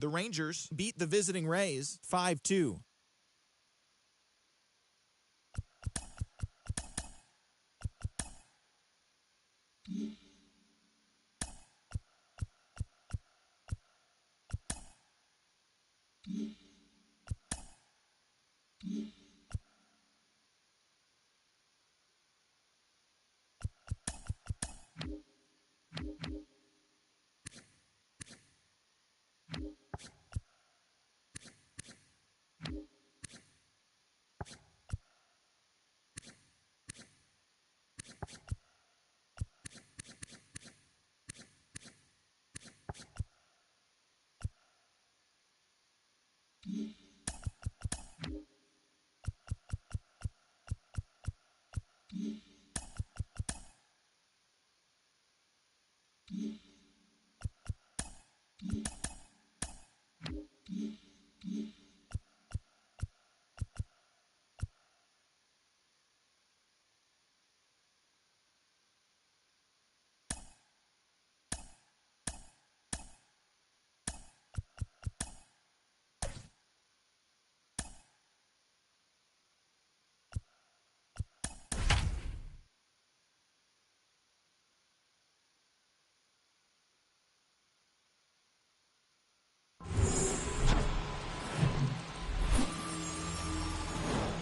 The Rangers beat the visiting Rays 5-2.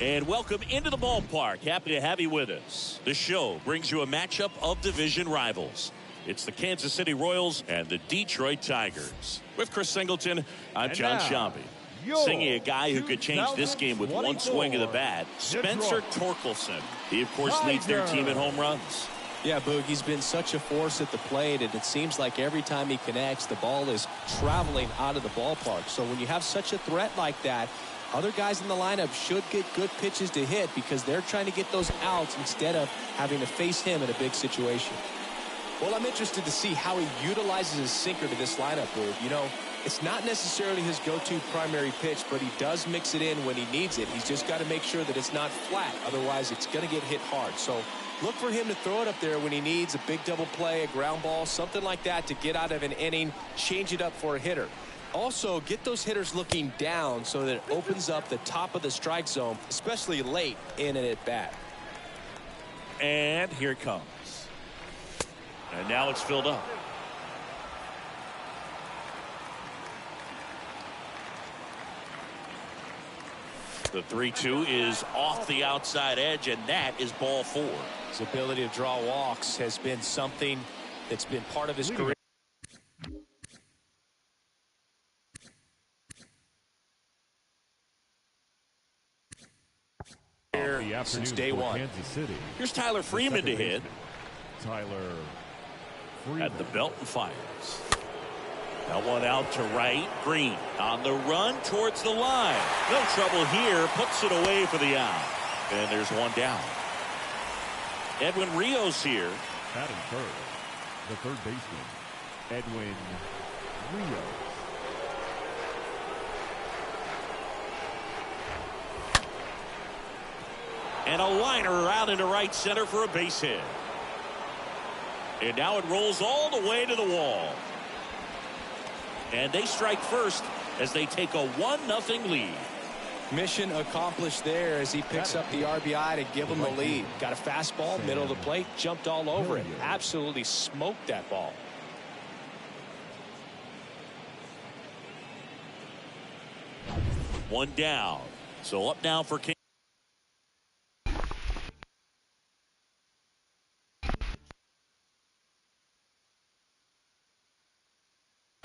And welcome into the ballpark. Happy to have you with us. The show brings you a matchup of division rivals. It's the Kansas City Royals and the Detroit Tigers. With Chris Singleton, I'm John Sciambi. Singing a guy who could change this game with one swing of the bat, Spencer Torkelson. He, of course, leads their team in home runs. Yeah, Boog, he's been such a force at the plate, and it seems like every time he connects, the ball is traveling out of the ballpark. So when you have such a threat like that, other guys in the lineup should get good pitches to hit because they're trying to get those outs instead of having to face him in a big situation. Well, I'm interested to see how he utilizes his sinker to this lineup, Boog. You know, it's not necessarily his go-to primary pitch, but he does mix it in when he needs it. He's just got to make sure that it's not flat. Otherwise, it's going to get hit hard. So look for him to throw it up there when he needs a big double play, a ground ball, something like that to get out of an inning, change it up for a hitter. Also, get those hitters looking down so that it opens up the top of the strike zone, especially late in an at-bat. And here it comes. And now it's filled up. The 3-2 is off the outside edge, and that is ball 4. His ability to draw walks has been something that's been part of his career. Since day one. Kansas City. Here's Tyler Freeman to hit. Tyler Freeman. At the belt and fires. That one out to right. Green on the run towards the line. No trouble here. Puts it away for the out. And there's one down. Edwin Rios here. Batting third. The third baseman, Edwin Rios. And a liner out into right center for a base hit. And now it rolls all the way to the wall. And they strike first as they take a 1-0 lead. Mission accomplished there as he picks up the RBI to give him the lead. Got a fastball, middle of the plate, jumped all over it. Absolutely smoked that ball. One down. So up now for King.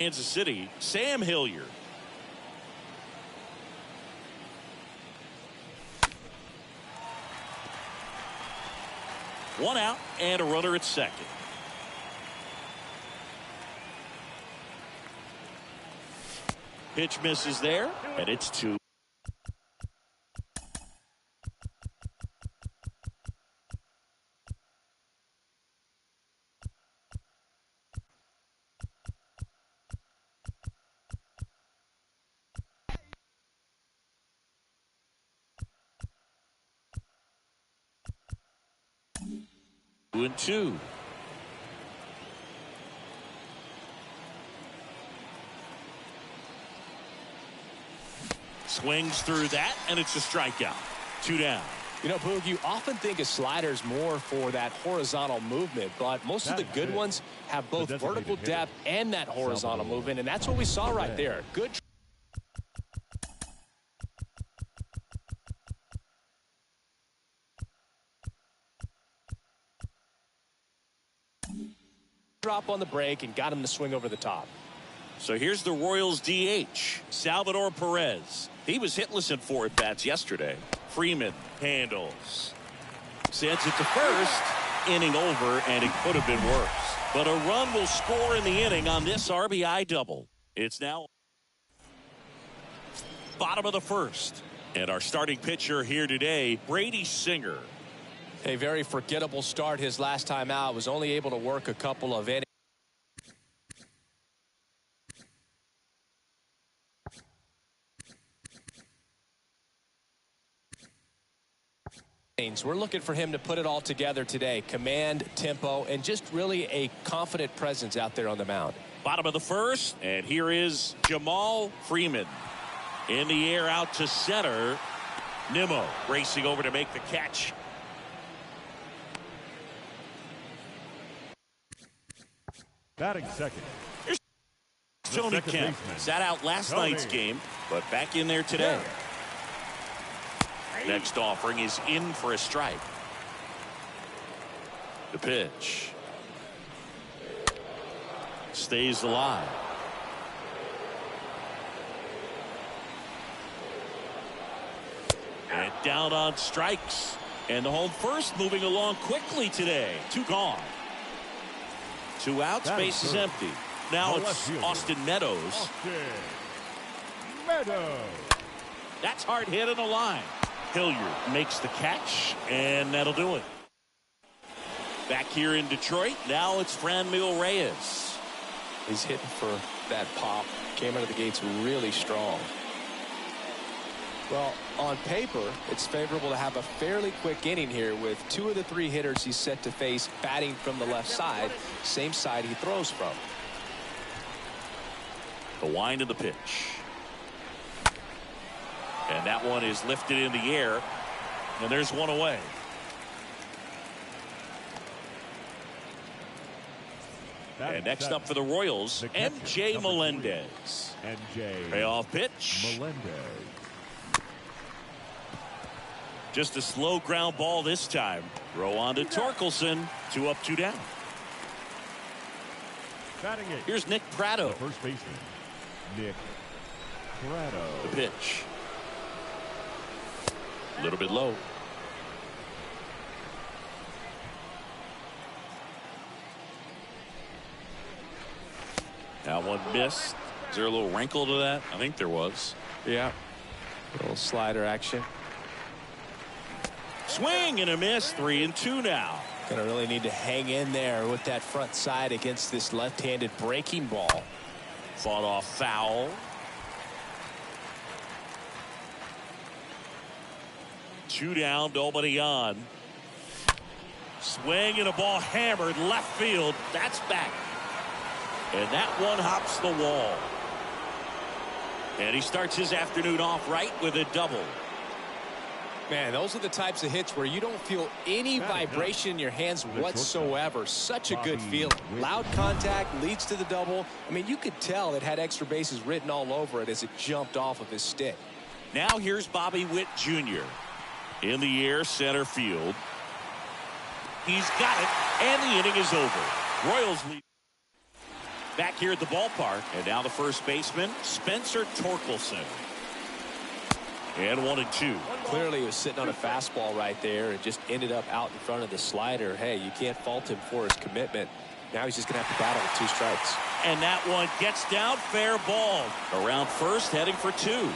Kansas City, Sam Hilliard. One out and a runner at second. Pitch misses there, and it's 2. Two and two. Swings through that, and it's a strikeout. 2 down. You know, Boog, you often think of sliders more for that horizontal movement, but most of the good ones have both vertical depth and that horizontal movement, and that's what we saw right there. Good drop on the break and got him to swing over the top. So here's the Royals DH, Salvador Perez. He was hitless in 4 at-bats yesterday. Freeman handles. Sends it to first. Inning over, and it could have been worse. But a run will score in the inning on this RBI double. It's now bottom of the first. And our starting pitcher here today, Brady Singer. A very forgettable start his last time out. Was only able to work a couple of innings. We're looking for him to put it all together today. Command, tempo, and just really a confident presence out there on the mound. Bottom of the first, and here is Jamal Freeman. In the air out to center. Nimmo racing over to make the catch. Batting second. Here's Tony Kemp. Sat out last night's game, but back in there today. Next offering is in for a strike. The pitch. Stays alive. And down on strikes. And the home first moving along quickly today. 2 gone. 2 outs, base is empty. Now it's Austin Meadows. That's hard hit in the line. Hilliard makes the catch, and that'll do it. Back here in Detroit, now it's Franmil Reyes. He's hitting for that pop. Came out of the gates really strong. Well, on paper, it's favorable to have a fairly quick inning here with 2 of the 3 hitters he's set to face batting from the left side, same side he throws from. The wind of the pitch. And that one is lifted in the air. And there's one away. And next up for the Royals, MJ Melendez. Payoff pitch. Melendez. Just a slow ground ball this time. Throw on to Torkelson. 2 up, 2 down. Batting eighth. Here's Nick Pratto. The first baseman, Nick Pratto. The pitch. A little bit low. Now one missed. Is there a little wrinkle to that? I think there was. Yeah. A little slider action. Swing and a miss. 3-2 now. Gonna really need to hang in there with that front side against this left-handed breaking ball. Fought off foul. 2 down, nobody on. Swing and a ball hammered left field. That's back. And that one hops the wall. And he starts his afternoon off right with a double. Man, those are the types of hits where you don't feel any vibration in your hands whatsoever. Such a good feeling. Loud contact leads to the double. I mean, you could tell it had extra bases written all over it as it jumped off of his stick. Now here's Bobby Witt Jr. In the air, center field. He's got it, and the inning is over. Royals lead. Back here at the ballpark, and now the first baseman, Spencer Torkelson. And 1-2. Clearly he was sitting on a fastball right there and just ended up out in front of the slider. Hey, you can't fault him for his commitment. Now he's just going to have to battle with 2 strikes. And that one gets down, fair ball. Around first, heading for 2.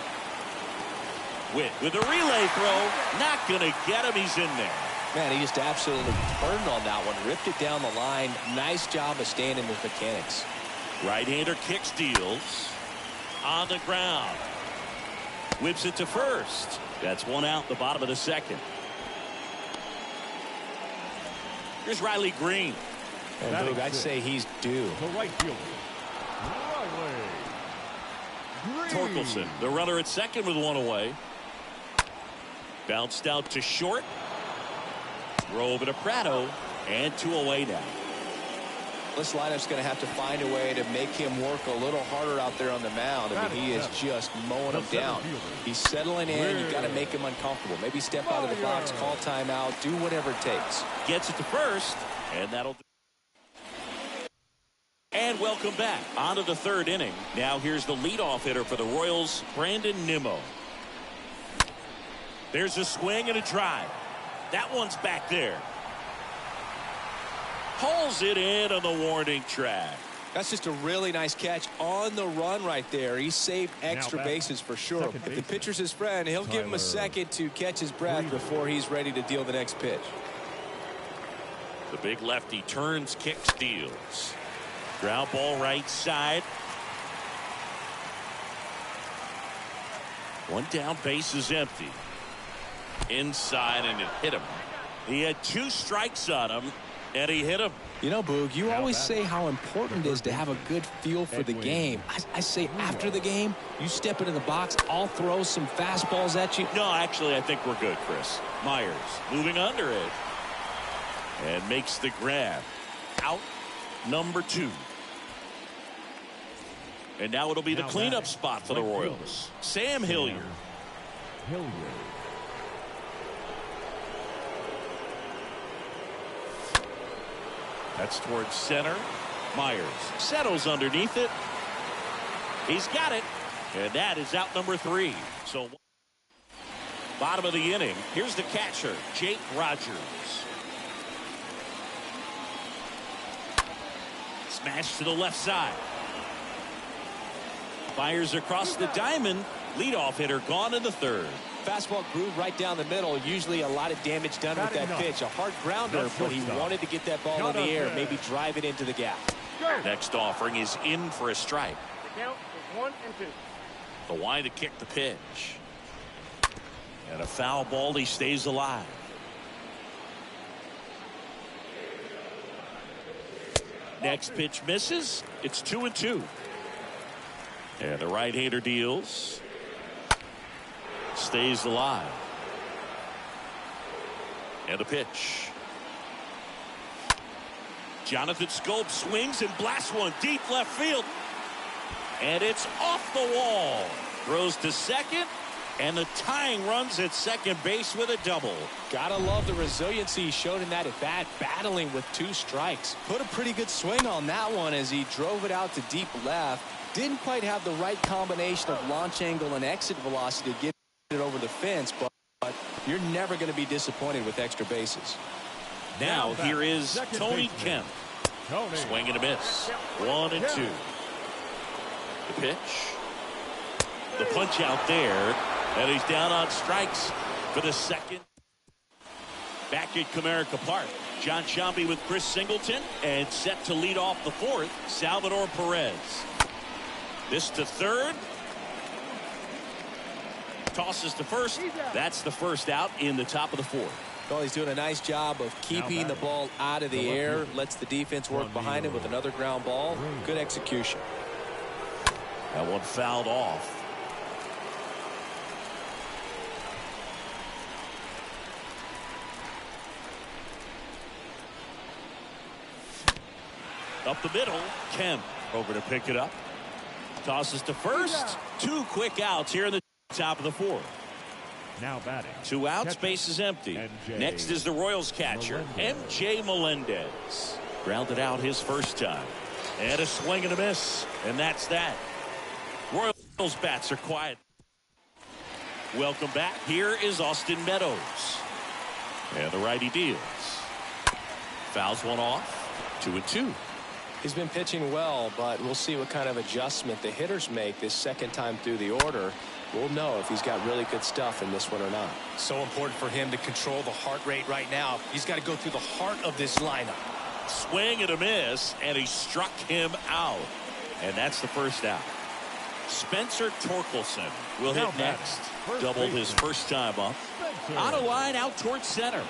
Witt with a relay throw, not going to get him. He's in there. Man, he just absolutely turned on that one, ripped it down the line. Nice job of staying in his mechanics. Right-hander kick steals. On the ground. Whips it to first. That's 1 out, the bottom of the second. Here's Riley Green. And Luke, I'd say he's due. The right fielder, Riley Green. Torkelson, the runner at second with one away. Bounced out to short. Throw over to Prado, and 2 away now. This lineup's going to have to find a way to make him work a little harder out there on the mound. I mean, he is just mowing him down. He's settling in. You've got to make him uncomfortable. Maybe step out of the box, call timeout, do whatever it takes. Gets it to first, and that'll do. And welcome back onto the third inning. Now here's the leadoff hitter for the Royals, Brandon Nimmo. There's a swing and a drive. That one's back there. Pulls it in on the warning track. That's just a really nice catch on the run right there. He saved extra bases for sure. If the pitcher's his friend, he'll give him a second to catch his breath before he's ready to deal the next pitch. The big lefty turns, kicks, deals. Ground ball right side. One down, base is empty. Inside, and it hit him. He had 2 strikes on him, and he hit him. You know, Boog, you always say how important it is to have a good feel for the game. I say after the game, you step into the box, I'll throw some fastballs at you. No, actually, I think we're good, Chris. Myers moving under it. And makes the grab. Out number 2. And now it'll be the cleanup spot for the Royals. Sam Hilliard. That's towards center. Myers settles underneath it. He's got it. And that is out number 3. So bottom of the inning. Here's the catcher, Jake Rogers. Smash to the left side. Fires across the diamond. Leadoff hitter gone in the third. Fastball groove right down the middle. Usually a lot of damage done with that pitch. A hard grounder, but he wanted to get that ball in the air. Maybe drive it into the gap. Next offering is in for a strike. The count is 1 and 2. The wind to kick the pitch. And a foul ball. He stays alive. Next pitch misses. It's 2-2. And the right-hander deals. Stays alive. And a pitch. Jonathan Scope swings and blasts one deep left field. And it's off the wall. Throws to second. And the tying runs at second base with a double. Gotta love the resiliency he showed in that at bat, battling with 2 strikes. Put a pretty good swing on that one as he drove it out to deep left. Didn't quite have the right combination of launch angle and exit velocity to get it over the fence, but you're never going to be disappointed with extra bases. Now here is Tony Kemp. Swing and a miss. 1-2. The pitch. The punch out there. And he's down on strikes for the second. Back at Comerica Park. John Sciambi with Chris Singleton. And set to lead off the 4th, Salvador Perez. This to third. Tosses to first. That's the first out in the top of the 4th. Well, he's doing a nice job of keeping the ball out of the air. Lets the defense work behind him with another ground ball. Good execution. That one fouled off. Up the middle, Kemp over to pick it up. Tosses to first. 2 quick outs here in the top of the 4th. Now batting. 2 outs, base is empty. MJ Next is the Royals catcher, MJ Melendez. Grounded out his first time. And a swing and a miss. And that's that. Royals bats are quiet. Welcome back. Here is Austin Meadows. And the righty deals. Fouls one off. 2-2. He's been pitching well, but we'll see what kind of adjustment the hitters make this second time through the order. We'll know if he's got really good stuff in this one or not. So important for him to control the heart rate right now. He's got to go through the heart of this lineup. Swing and a miss, and he struck him out. And that's the first out. Spencer Torkelson will hit next. Doubled his first time up. On a line out towards center.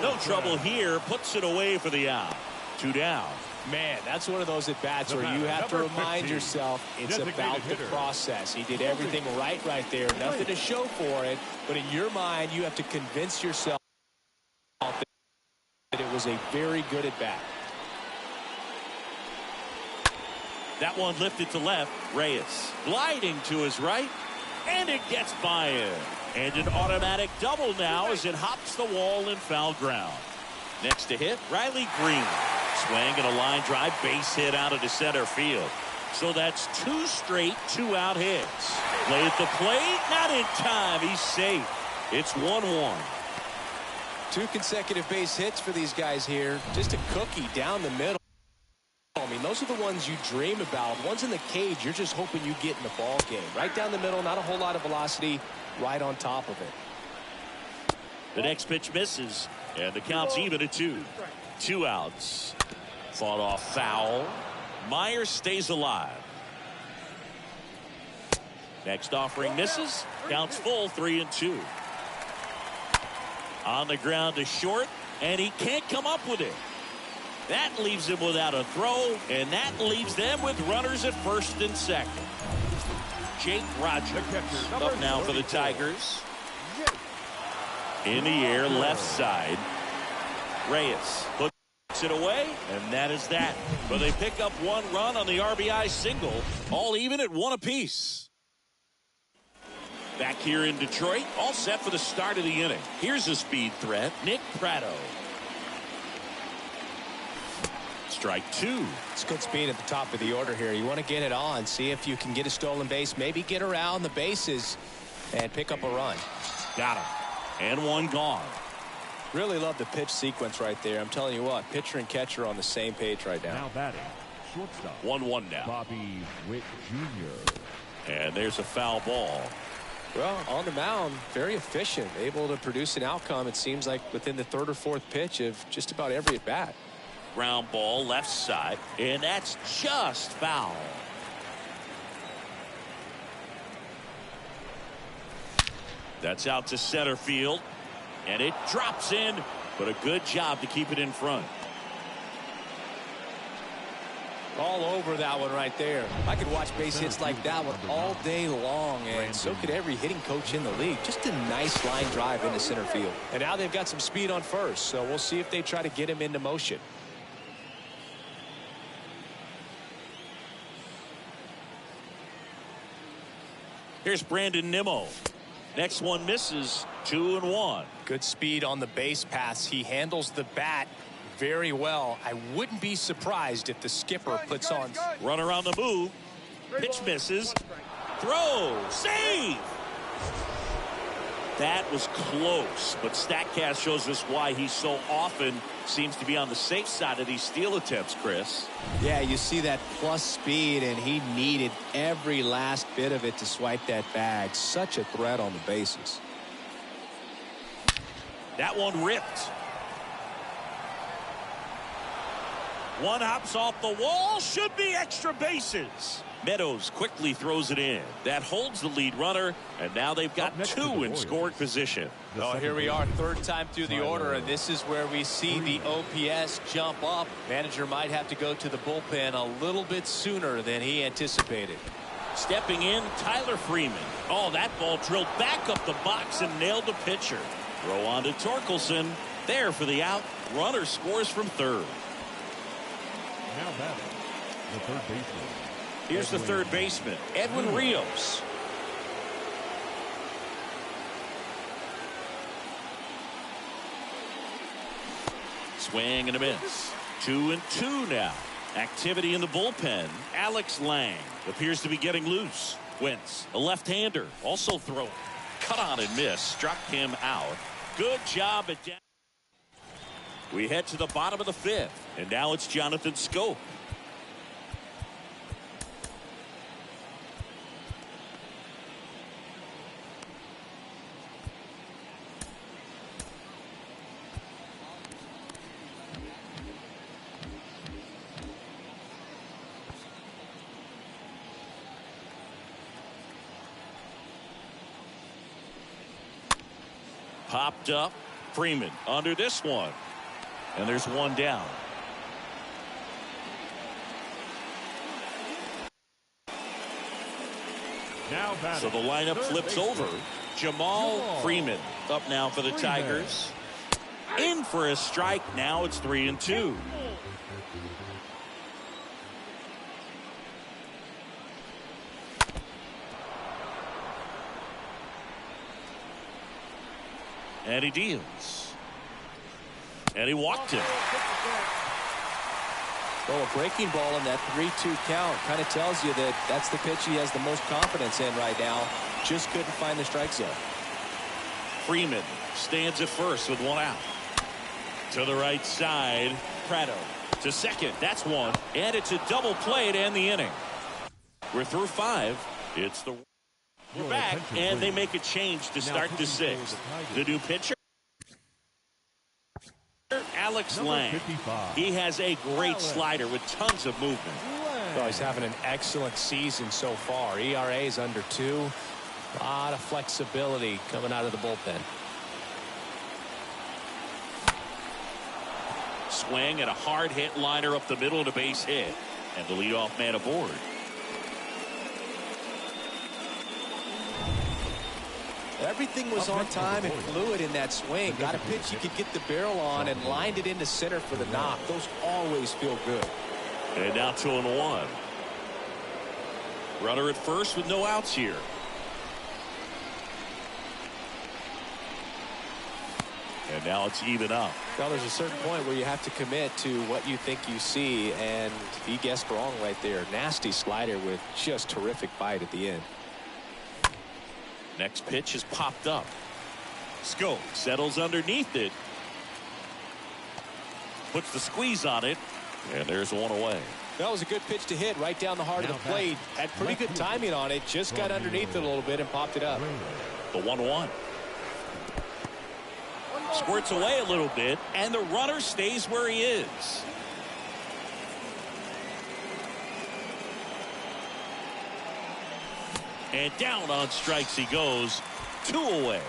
No trouble here. Puts it away for the out. 2 down. Man, that's one of those at-bats where you have to remind yourself it's about the process. He did everything right there. Nothing to show for it, but in your mind, you have to convince yourself that it was a very good at-bat. That one lifted to left. Reyes gliding to his right, and it gets by him. And an automatic double now as it hops the wall in foul ground. Next to hit, Riley Green. Swing and a line drive, base hit out into center field. So that's 2 straight 2-out hits. Play at the plate, not in time. He's safe. It's 1-1. 2 consecutive base hits for these guys here. Just a cookie down the middle. I mean, those are the ones you dream about. Ones in the cage, you're just hoping you get in the ball game. Right down the middle, not a whole lot of velocity, right on top of it. The next pitch misses, and the count's even at 2. 2 outs. Fought off foul. Myers stays alive. Next offering misses. Counts full, 3-2. On the ground to short, and he can't come up with it. That leaves him without a throw, and that leaves them with runners at first and second. Jake Rogers up now for the Tigers. In the air, left side. Reyes puts it away, and that is that. But they pick up 1 run on the RBI single, all even at 1 apiece. Back here in Detroit, all set for the start of the inning. Here's a speed threat, Nick Pratto. Strike 2. It's good speed at the top of the order here. You want to get it on, see if you can get a stolen base, maybe get around the bases and pick up a run. Got him. And 1 gone. Really love the pitch sequence right there. I'm telling you what, pitcher and catcher on the same page right now. Now batting, shortstop. 1-1 now. Bobby Witt Jr. And there's a foul ball. Well, on the mound, very efficient, able to produce an outcome, it seems like, within the 3rd or 4th pitch of just about every at bat. Ground ball left side, and that's just foul. That's out to center field, and it drops in, but a good job to keep it in front. All over that one right there. I could watch base hits like that one all day long, and so could every hitting coach in the league. Just a nice line drive into center field. And now they've got some speed on first, so we'll see if they try to get him into motion. Here's Brandon Nimmo. Next one misses. 2-1. Good speed on the base pass. He handles the bat very well. I wouldn't be surprised if the skipper puts on. Runner on the move. Pitch misses. Throw. Save. That was close, but StatCast shows us why he so often seems to be on the safe side of these steal attempts, Chris. Yeah, you see that plus speed, and he needed every last bit of it to swipe that bag. Such a threat on the bases. That one ripped. One hops off the wall. Should be extra bases. Meadows quickly throws it in. That holds the lead runner, and now they've got 2 in scoring position. Oh, here we are, 3rd time through the order, and this is where we see the OPS jump up. Manager might have to go to the bullpen a little bit sooner than he anticipated. Stepping in, Tyler Freeman. Oh, that ball drilled back up the box and nailed the pitcher. Throw on to Torkelson. There for the out. Runner scores from 3rd. Now batting, the 3rd baseman. Here's the 3rd baseman, Edwin Rios. Swing and a miss. 2-2 now. Activity in the bullpen. Alex Lang appears to be getting loose. Wentz, a left-hander, also throwing. Cut on and miss. Struck him out. Good job at that. We head to the bottom of the 5th, and now it's Jonathan Scope. Popped up. Freeman under this one. And there's one down. Now So the lineup flips over. Jamal Freeman up now for the Tigers. In for a strike. Now it's 3-2. And he deals. And he walked him. Well, a breaking ball in that 3-2 count kind of tells you that that's the pitch he has the most confidence in right now. Just couldn't find the strike zone. Freeman stands at first with one out. To the right side. Prado to second. That's one. And it's a double play to end the inning. We're through 5. It's the... We're back, and they make a change to start the 6th. The new pitcher, Alex Lang. He has a great slider with tons of movement. Well, he's having an excellent season so far. ERA is under 2. A lot of flexibility coming out of the bullpen. Swing and a hard hit liner up the middle and a base hit. And the leadoff man aboard. Everything was on time and fluid in that swing. Got a pitch he could get the barrel on and lined it into center for the knock. Those always feel good. And now 2-1. Runner at first with no outs here. And now it's even up. Well, there's a certain point where you have to commit to what you think you see, and he guessed wrong right there. Nasty slider with just terrific bite at the end. Next pitch is popped up. Scope settles underneath it. Puts the squeeze on it. And there's one away. That was a good pitch to hit right down the heart of the plate. Had pretty good timing on it. Just got underneath it a little bit and popped it up. The 1-1. Squirts away a little bit, and the runner stays where he is. And down on strikes he goes. 2 away.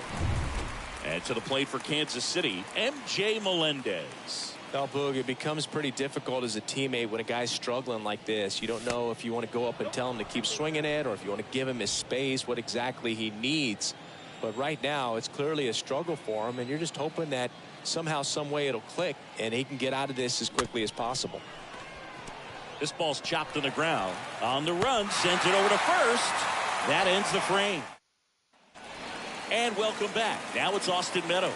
And to the plate for Kansas City, MJ Melendez. Well, Boog, it becomes pretty difficult as a teammate when a guy's struggling like this. You don't know if you want to go up and tell him to keep swinging it or if you want to give him his space, what exactly he needs. But right now, it's clearly a struggle for him, and you're just hoping that somehow, some way it'll click, and he can get out of this as quickly as possible. This ball's chopped on the ground. On the run, sends it over to first. That ends the frame. And welcome back. Now it's Austin Meadows.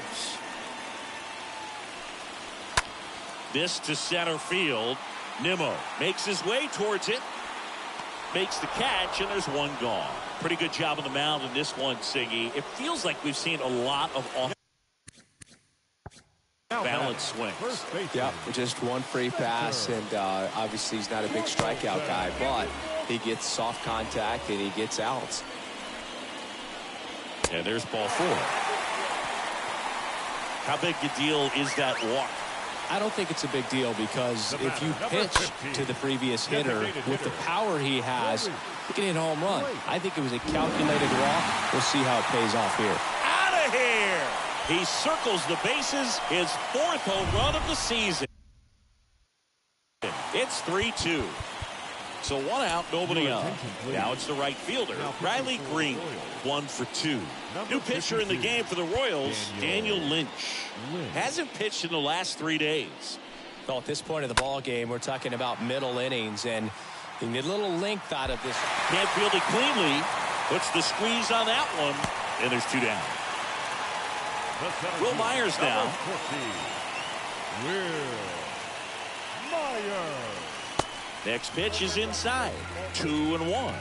This to center field. Nimmo makes his way towards it. Makes the catch, and there's one gone. Pretty good job on the mound in this one, Siggy. It feels like we've seen a lot of off-balance swings. Yeah, just one free pass, and obviously he's not a big strikeout guy, but he gets soft contact and he gets outs. And there's ball 4. How big a deal is that walk? I don't think it's a big deal because if you pitch to the previous hitter with the power he has, he can hit a home run. I think it was a calculated walk. We'll see how it pays off here. Out of here! He circles the bases, his 4th home run of the season. It's 3-2. So 1 out, nobody on. Now it's the right fielder, Riley Green, 1 for 2. New pitcher in the game for the Royals, Daniel Lynch. Hasn't pitched in the last 3 days. Well, at this point of the ball game, we're talking about middle innings, and you need a little length out of this. Can't field it cleanly. Puts the squeeze on that one, and there's 2 down. Will Myers now. Will Myers. Next pitch is inside. 2-1.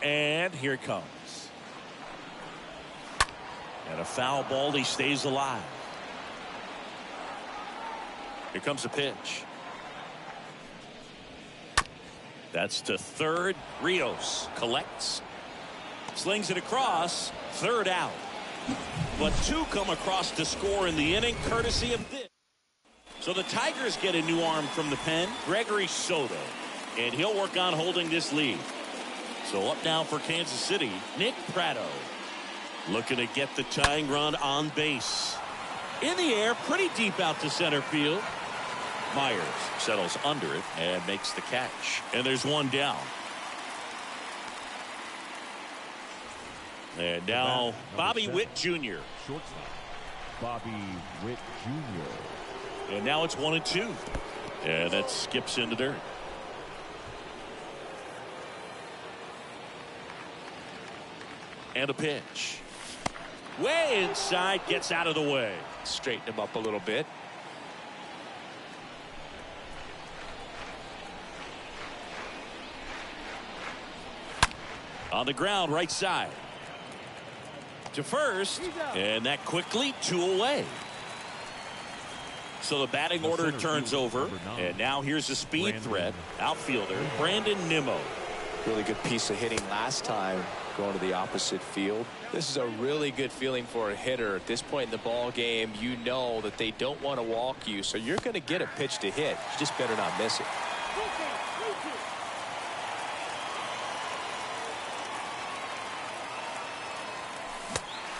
And here it comes. And a foul ball. He stays alive. Here comes a pitch. That's to third. Rios collects. Slings it across. 3rd out. But 2 come across to score in the inning, courtesy of this. So the Tigers get a new arm from the pen, Gregory Soto. And he'll work on holding this lead. So up now for Kansas City, Nick Prado. Looking to get the tying run on base. In the air, pretty deep out to center field. Myers settles under it and makes the catch. And there's one down. And now Bobby Witt Jr. Shortstop, Bobby Witt Jr. And now it's 1-2. And that skips into dirt. And a pitch. Way inside, gets out of the way. Straighten him up a little bit. On the ground, right side. To first, and that quickly 2 away. So the batting order turns over, and now here's a speed threat. Outfielder Brandon Nimmo. Really good piece of hitting last time, going to the opposite field. This is a really good feeling for a hitter. At this point in the ball game, you know that they don't want to walk you, so you're going to get a pitch to hit. You just better not miss it.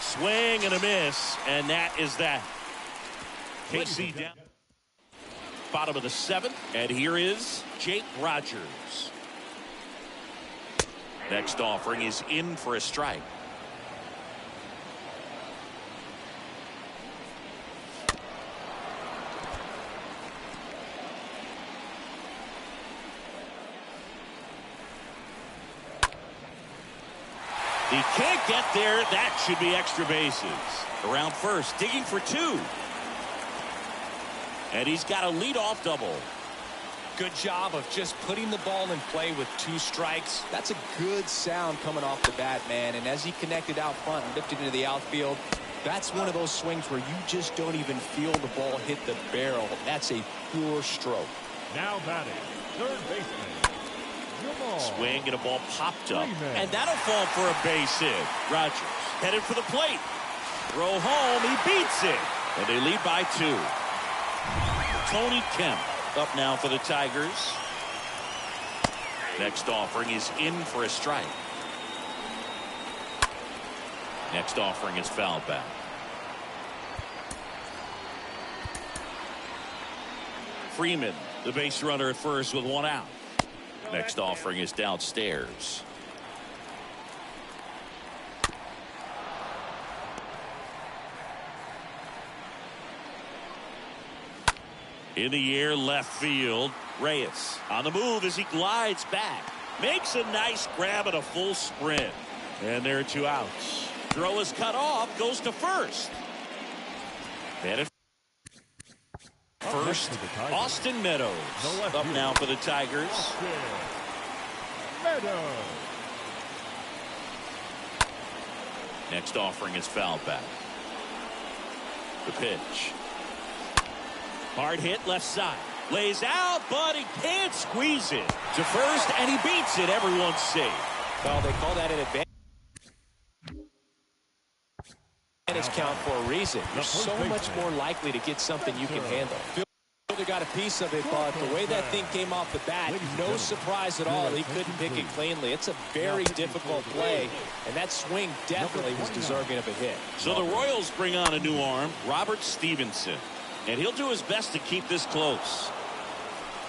Swing and a miss, and that is that. KC down. Bottom of the 7th, and here is Jake Rogers. Next offering is in for a strike. He can't get there. That should be extra bases. Around first, digging for 2. And he's got a leadoff double. Good job of just putting the ball in play with 2 strikes. That's a good sound coming off the bat, man. And as he connected out front and lifted into the outfield, that's one of those swings where you just don't even feel the ball hit the barrel. That's a pure stroke. Now batting, third baseman. Swing and a ball popped up, and that'll fall for a base hit. Rogers headed for the plate. Throw home, he beats it, and they lead by 2. Tony Kemp up now for the Tigers. Next offering is in for a strike. Next offering is fouled back. Freeman, the base runner at first with 1 out. Next offering is downstairs. In the air, left field. Reyes on the move as he glides back. Makes a nice grab at a full sprint. And there are 2 outs. Throw is cut off, goes to first. Headed first, Austin Meadows up now for the Tigers. Next offering is fouled back. The pitch. Hard hit left side. Lays out, but he can't squeeze it. To first, and he beats it. Everyone's safe. Well, they call that an advantage count for a reason. You're so much more likely to get something you can handle. Fielder got a piece of it, but the way that thing came off the bat, no surprise at all. He couldn't pick it cleanly. It's a very difficult play, and that swing definitely was deserving of a hit. So the Royals bring on a new arm, Robert Stevenson, and he'll do his best to keep this close.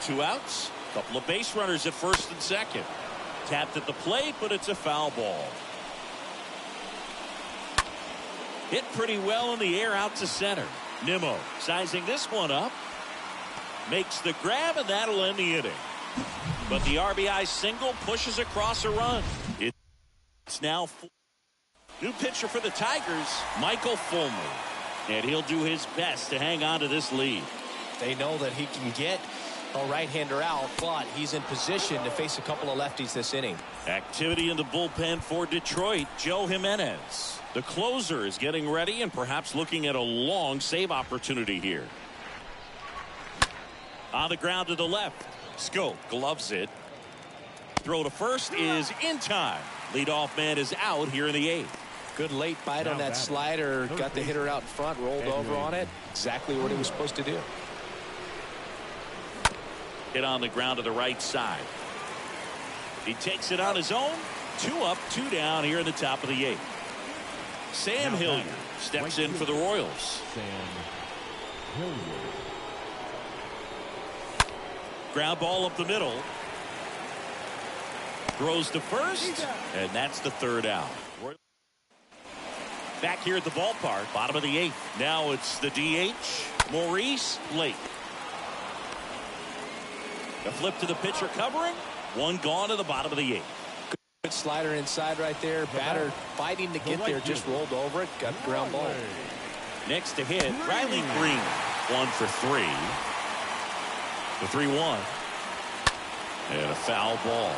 2 outs, couple of base runners at first and second. Tapped at the plate, but it's a foul ball. Hit pretty well in the air out to center. Nimmo sizing this one up. Makes the grab, and that'll end the inning. But the RBI single pushes across a run. It's now new pitcher for the Tigers, Michael Fulmer. And he'll do his best to hang on to this lead. They know that he can get a right-hander out, but he's in position to face a couple of lefties this inning. Activity in the bullpen for Detroit. Joe Jimenez, the closer, is getting ready and perhaps looking at a long save opportunity here. On the ground to the left. Scope gloves it. Throw to first is in time. Leadoff man is out here in the 8th. Good late bite on that slider. Got the hitter out in front, rolled over on it. Exactly what he was supposed to do. Hit on the ground to the right side. He takes it on his own. 2 up, 2 down here in the top of the 8th. Sam Hilliard steps in for the Royals. Hilliard. Ground ball up the middle. Throws to first, and that's the third out. Back here at the ballpark, bottom of the eighth. Now it's the DH, Maurice Blake. A flip to the pitcher covering. One gone to the bottom of the eighth. Good slider inside right there. Batter fighting to get there, just rolled over it. Got the ground ball. Next to hit, Riley Green. 1 for 3. The 3-1. And a foul ball.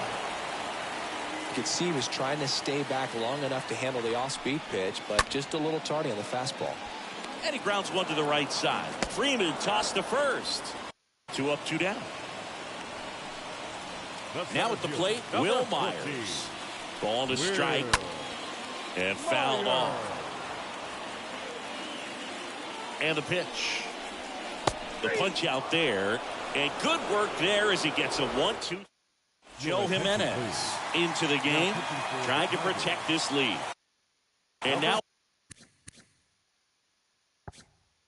You could see he was trying to stay back long enough to handle the off-speed pitch, but just a little tardy on the fastball. And he grounds one to the right side. Freeman tossed to first. 2 up, 2 down. Now at the plate, Will Myers. Ball to strike. And foul off. And the pitch. The punch out there. And good work there as he gets a 1-2. Joe Jimenez into the game, trying to protect this lead. And now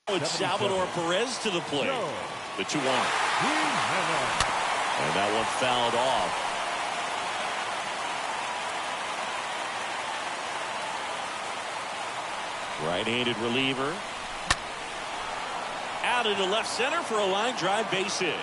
it's Salvador Perez to the plate. The 2-1. And that one fouled off. Right-handed reliever. Out into left center for a line drive base hit.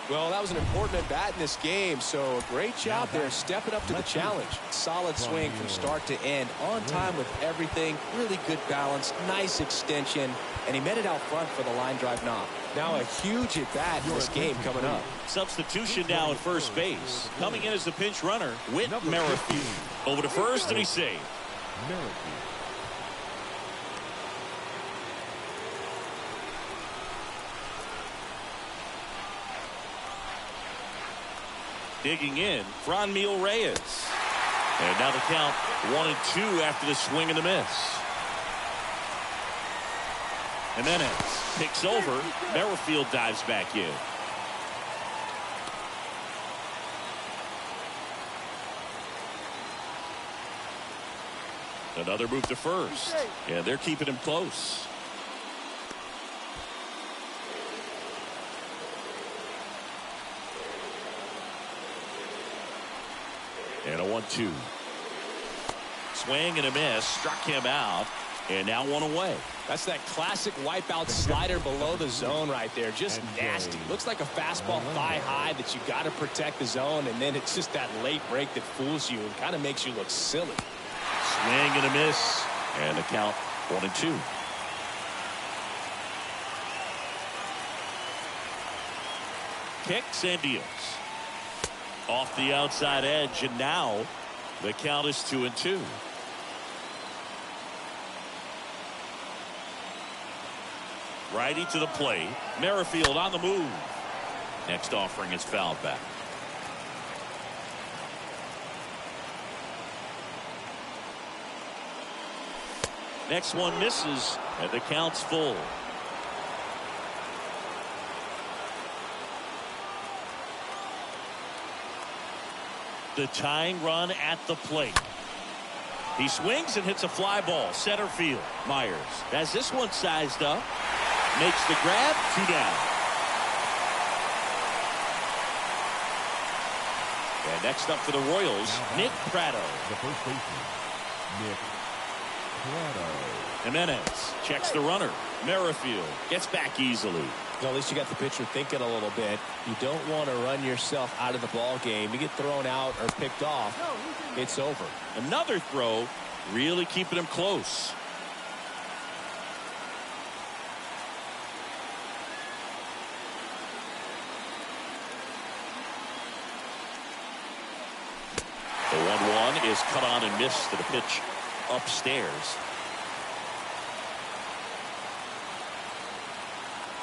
Well, that was an important at-bat in this game, so a great job there stepping up to the challenge. Solid swing from start to end, on time with everything, really good balance, nice extension, and he met it out front for the line drive knock. Now a huge at-bat in this game coming up. Substitution now at first base. Coming in as the pinch runner, Whit Merrifield. Over to first, and he's saved. Digging in, Franmil Reyes. And now the count 1-2 after the swing and the miss. Jimenez picks over. Merrifield dives back in. Another move to first. Yeah, they're keeping him close. And a 1-2. Swing and a miss. Struck him out. And now one away. That's that classic wipeout slider below the zone right there. Just nasty. Looks like a fastball thigh high that you got to protect the zone. And then it's just that late break that fools you and kind of makes you look silly. Swing and a miss. And the count 1-2. Kicks and deals. Off the outside edge, and now the count is 2-2. Righty to the plate. Merrifield on the move. Next offering is fouled back. Next one misses, and the count's full. The tying run at the plate. He swings and hits a fly ball. Center field. Myers has this one sized up. Makes the grab. 2 down. And next up for the Royals, Nick Pratto. The first baseman, Nick Pratto. Jimenez checks the runner. Merrifield gets back easily. Well, at least you got the pitcher thinking a little bit. You don't want to run yourself out of the ball game. You get thrown out or picked off, it's over. Another throw, really keeping him close. The 1-1 is cut on and missed to the pitch upstairs.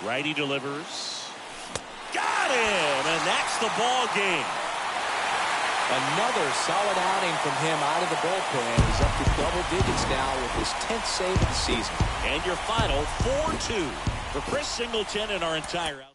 Righty delivers. Got him! And that's the ball game. Another solid outing from him out of the bullpen. He's up to double digits now with his 10th save of the season. And your final 4-2 for Chris Singleton and our entire out.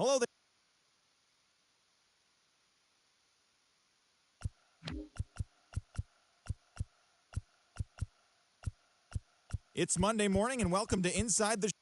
Hello there. It's Monday morning, and welcome to Inside the Show.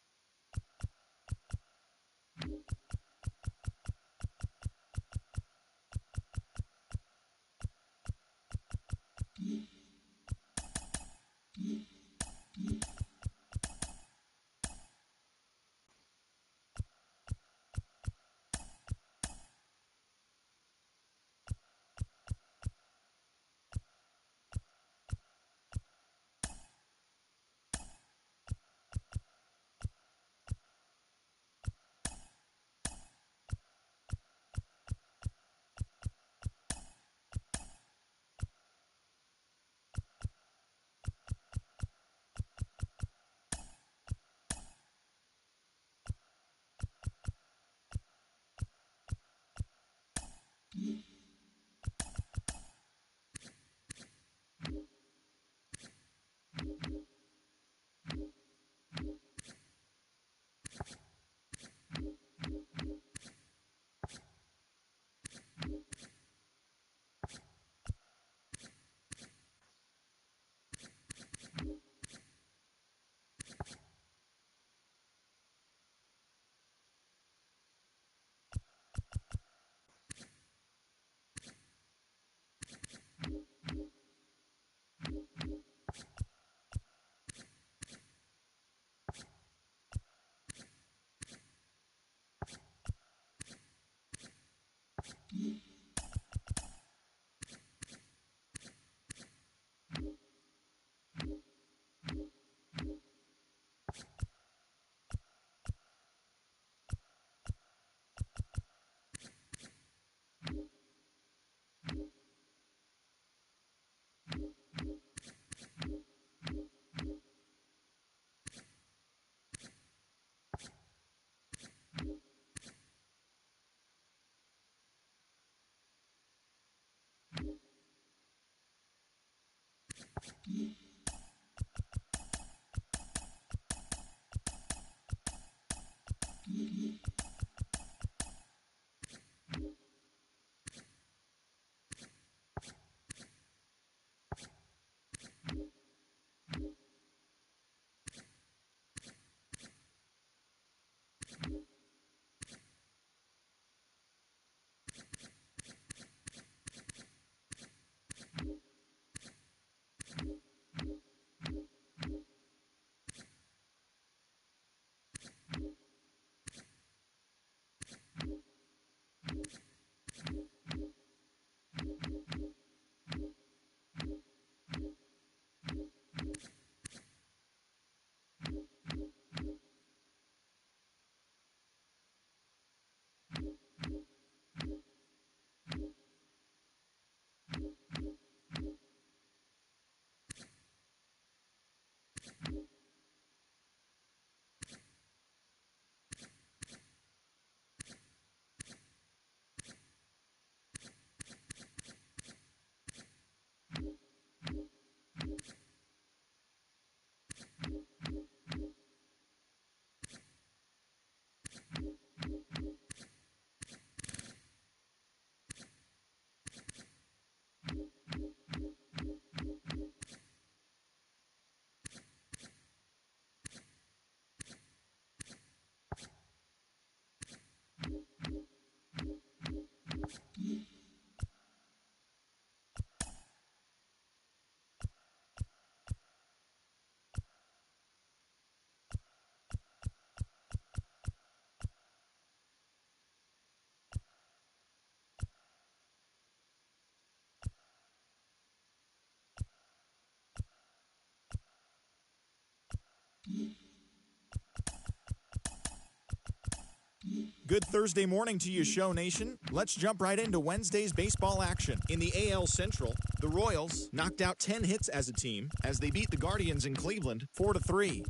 Good Thursday morning to you, Show Nation. Let's jump right into Wednesday's baseball action. In the AL Central, the Royals knocked out 10 hits as a team as they beat the Guardians in Cleveland 4-3.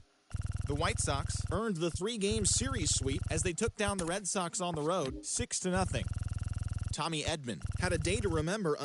The White Sox earned the 3-game series sweep as they took down the Red Sox on the road 6-0. Tommy Edman had a day to remember.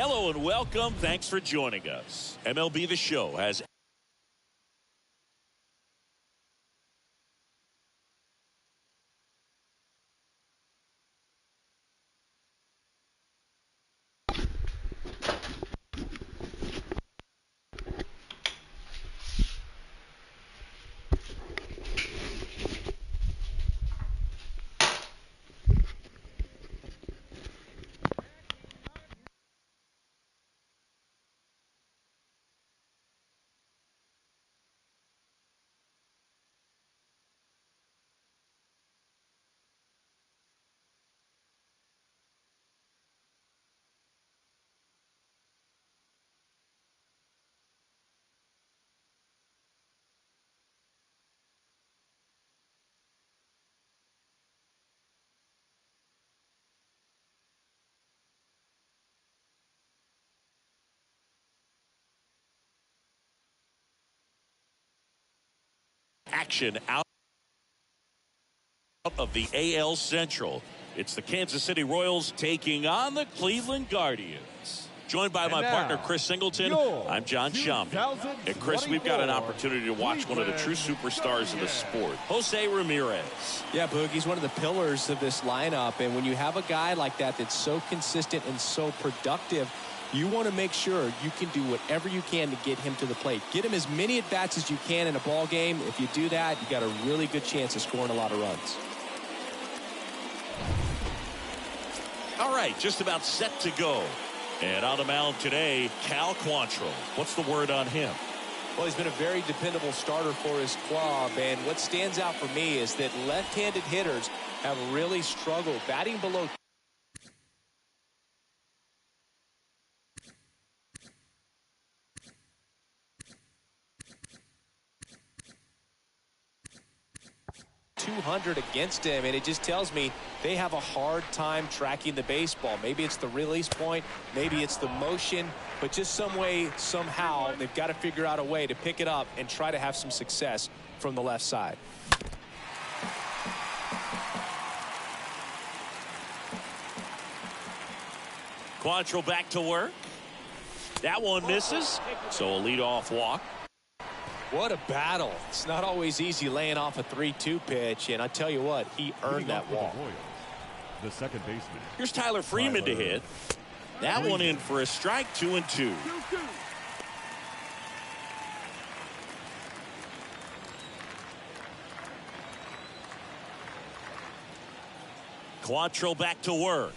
Hello and welcome. Thanks for joining us. MLB The Show has action out of the AL Central. It's the Kansas City Royals taking on the Cleveland Guardians. Joined by my partner, Chris Singleton, I'm John Shambi. And Chris, we've got an opportunity to watch one of the true superstars in the sport, Jose Ramirez. Yeah, Boog, he's one of the pillars of this lineup. And when you have a guy like that that's so consistent and so productive, you want to make sure you can do whatever you can to get him to the plate. Get him as many at-bats as you can in a ball game. If you do that, you got a really good chance of scoring a lot of runs. All right, just about set to go. And on the mound today, Cal Quantrill. What's the word on him? Well, he's been a very dependable starter for his club. And what stands out for me is that left-handed hitters have really struggled batting below 200 against him, and it just tells me they have a hard time tracking the baseball. Maybe it's the release point, maybe it's the motion, but just some way, somehow, they've got to figure out a way to pick it up and try to have some success from the left side. Quantrill back to work. That one misses, so a leadoff walk. What a battle. It's not always easy laying off a 3-2 pitch, and I tell you what, he earned that walk. The second baseman. Here's Tyler Freeman to hit. That one in for a strike, 2-2. Quantrill back to work.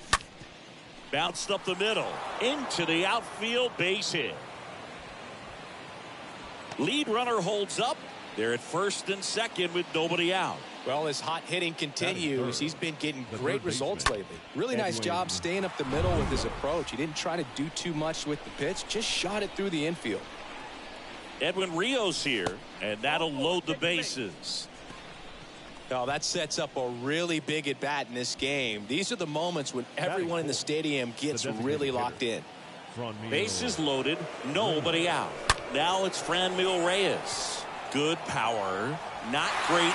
Bounced up the middle into the outfield, base hit. Lead runner holds up. They're at first and second with nobody out. Well, as hot hitting continues, he's been getting great results lately. Really nice job staying up the middle with his approach. He didn't try to do too much with the pitch, just shot it through the infield. Edwin Rios here, and that'll load the bases. Oh, that sets up a really big at bat in this game. These are the moments when everyone in the stadium gets really locked in. Bases loaded, nobody out. Now it's Franmil Reyes. Good power, not great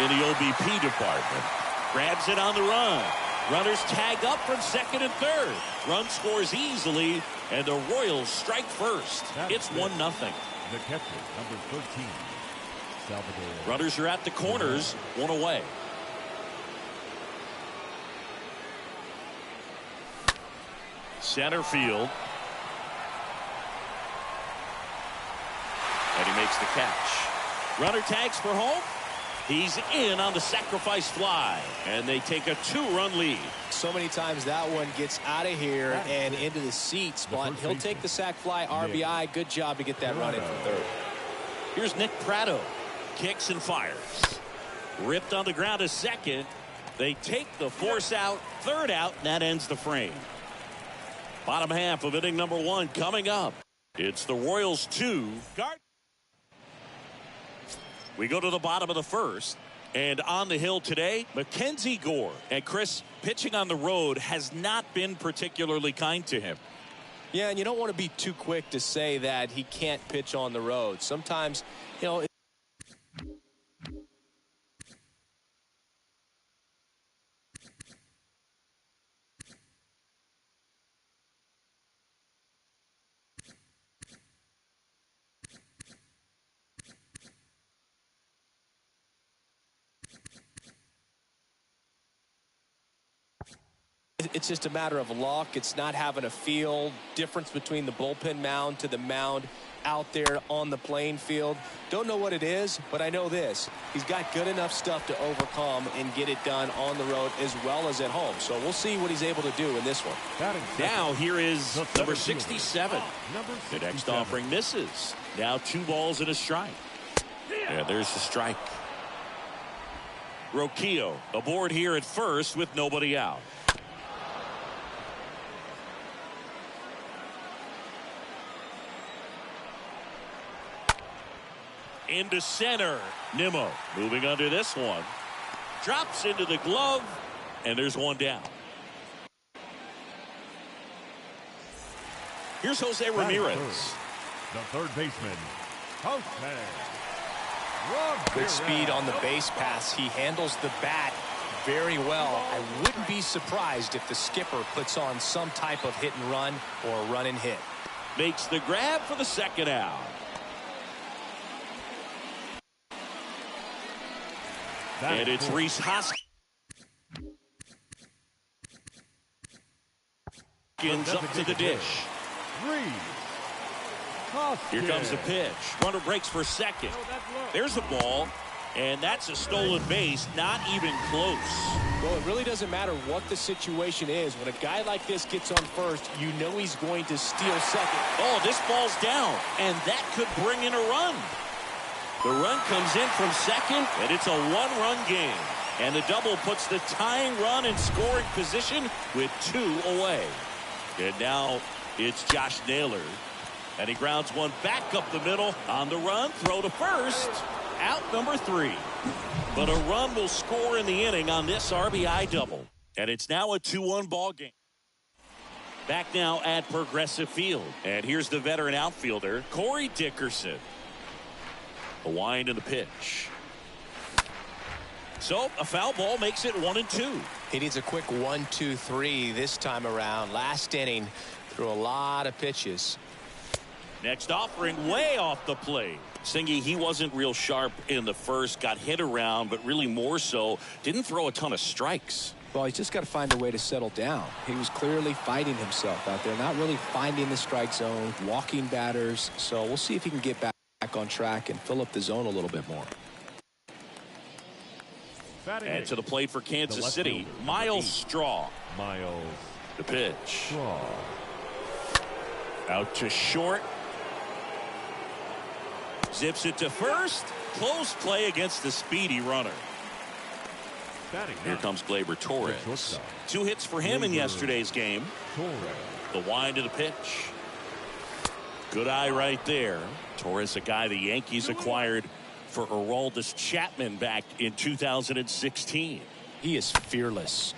in the OBP department. Grabs it on the run. Runners tag up from second and third. Run scores easily, and the Royals strike first. It's 1-0. The catcher, number 13. Salvador. Runners are at the corners, one away. Center field. And he makes the catch. Runner tags for home. He's in on the sacrifice fly, and they take a 2-run lead. So many times that one gets out of here and into the seats, but he'll take the sac fly RBI. Good job to get that run in from third. Here's Nick Pratto. Kicks and fires. Ripped on the ground to second. They take the force out, third out, and that ends the frame. Bottom half of inning number 1 coming up. It's the Royals 2. We go to the bottom of the first. And on the hill today, Mackenzie Gore. And Chris, pitching on the road has not been particularly kind to him. Yeah, and you don't want to be too quick to say that he can't pitch on the road. Sometimes, you know, it's just a matter of luck. It's not having a feel. Difference between the bullpen mound to the mound out there on the playing field. Don't know what it is, but I know this. He's got good enough stuff to overcome and get it done on the road as well as at home. So we'll see what he's able to do in this one. Now here is number 67. The next offering misses. Now 2 balls and a strike. Yeah, there's the strike. Roquillo aboard here at first with nobody out. Into center. Nimmo moving under this one. Drops into the glove, and there's one down. Here's Jose Ramirez. The third baseman, Jose. Good speed on the base pass. He handles the bat very well. I wouldn't be surprised if the skipper puts on some type of hit and run or run and hit. Makes the grab for the second out. And it's Rhys Hoskins up to the dish. Here comes the pitch. Runner breaks for second. There's a ball, and that's a stolen base. Not even close. Well, it really doesn't matter what the situation is. When a guy like this gets on first, you know he's going to steal second. Oh, this ball's down, and that could bring in a run. The run comes in from second, and it's a 1-run game. And the double puts the tying run in scoring position with 2 away. And now it's Josh Naylor. And he grounds one back up the middle on the run. Throw to first. out number 3. But a run will score in the inning on this RBI double. And it's now a 2-1 ball game. Back now at Progressive Field. And here's the veteran outfielder, Corey Dickerson. The wind and the pitch. So a foul ball makes it 1-2. He needs a quick 1-2-3 this time around. Last inning threw a lot of pitches. Next offering way off the plate. Singy, he wasn't real sharp in the first, got hit around, but really more so didn't throw a ton of strikes. Well, he's just got to find a way to settle down. He was clearly fighting himself out there, not really finding the strike zone, walking batters. So we'll see if he can get back on track and fill up the zone a little bit more. And to the plate for Kansas City, Miles Straw. Miles. The pitch. Straw. Out to short. Zips it to first. Close play against the speedy runner. Here comes Gleyber Torres. 2 hits for him in yesterday's game. The wind to the pitch. Good eye right there. Torres, a guy the Yankees acquired for Aroldis Chapman back in 2016. He is fearless.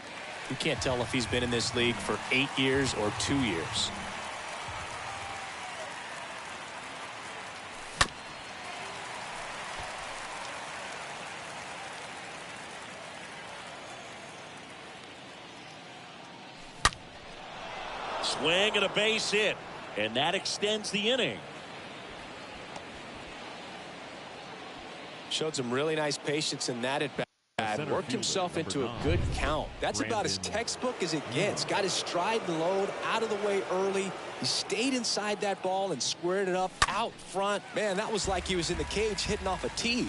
You can't tell if he's been in this league for 8 years or 2 years. Swing and a base hit, and that extends the inning. Showed some really nice patience in that at bat. Worked himself into a good count. That's about as textbook as it gets. Got his stride and load out of the way early. He stayed inside that ball and squared it up out front. Man, that was like he was in the cage hitting off a tee.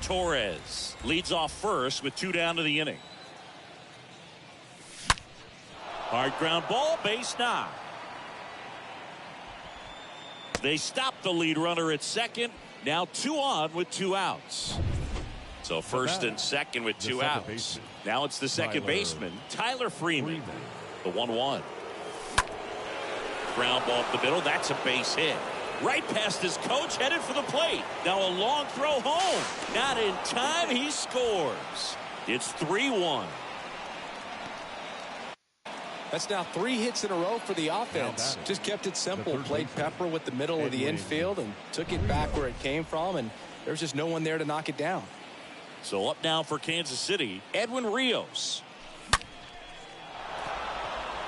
Torres leads off first with 2 down to the inning. Hard ground ball, base knock. They stop the lead runner at second. Now 2 on with 2 outs. So first and second with 2 outs. Now it's the second baseman, Tyler Freeman. The 1-1. Ground ball up the middle. That's a base hit. Right past his coach, headed for the plate. Now a long throw home. Not in time. He scores. It's 3-1. That's now 3 hits in a row for the offense. Just kept it simple. Played pepper with the middle of the infield and took it back where it came from, and there's just no one there to knock it down. So up now for Kansas City, Edwin Rios.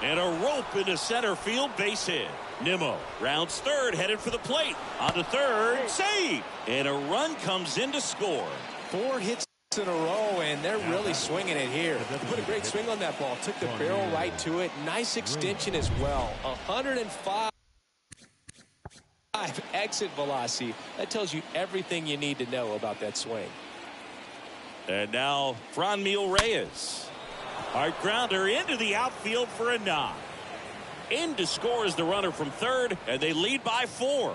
And a rope into center field, base hit. Nimmo rounds third, headed for the plate. On to third, save. And a run comes in to score. 4 hits in a row, and they're really swinging it here. Put a great swing on that ball. Took the barrel right to it. Nice extension as well. 105 exit velocity. That tells you everything you need to know about that swing. And now Franmil Reyes. Hard grounder into the outfield for a knock. In to score is the runner from third, and they lead by 4.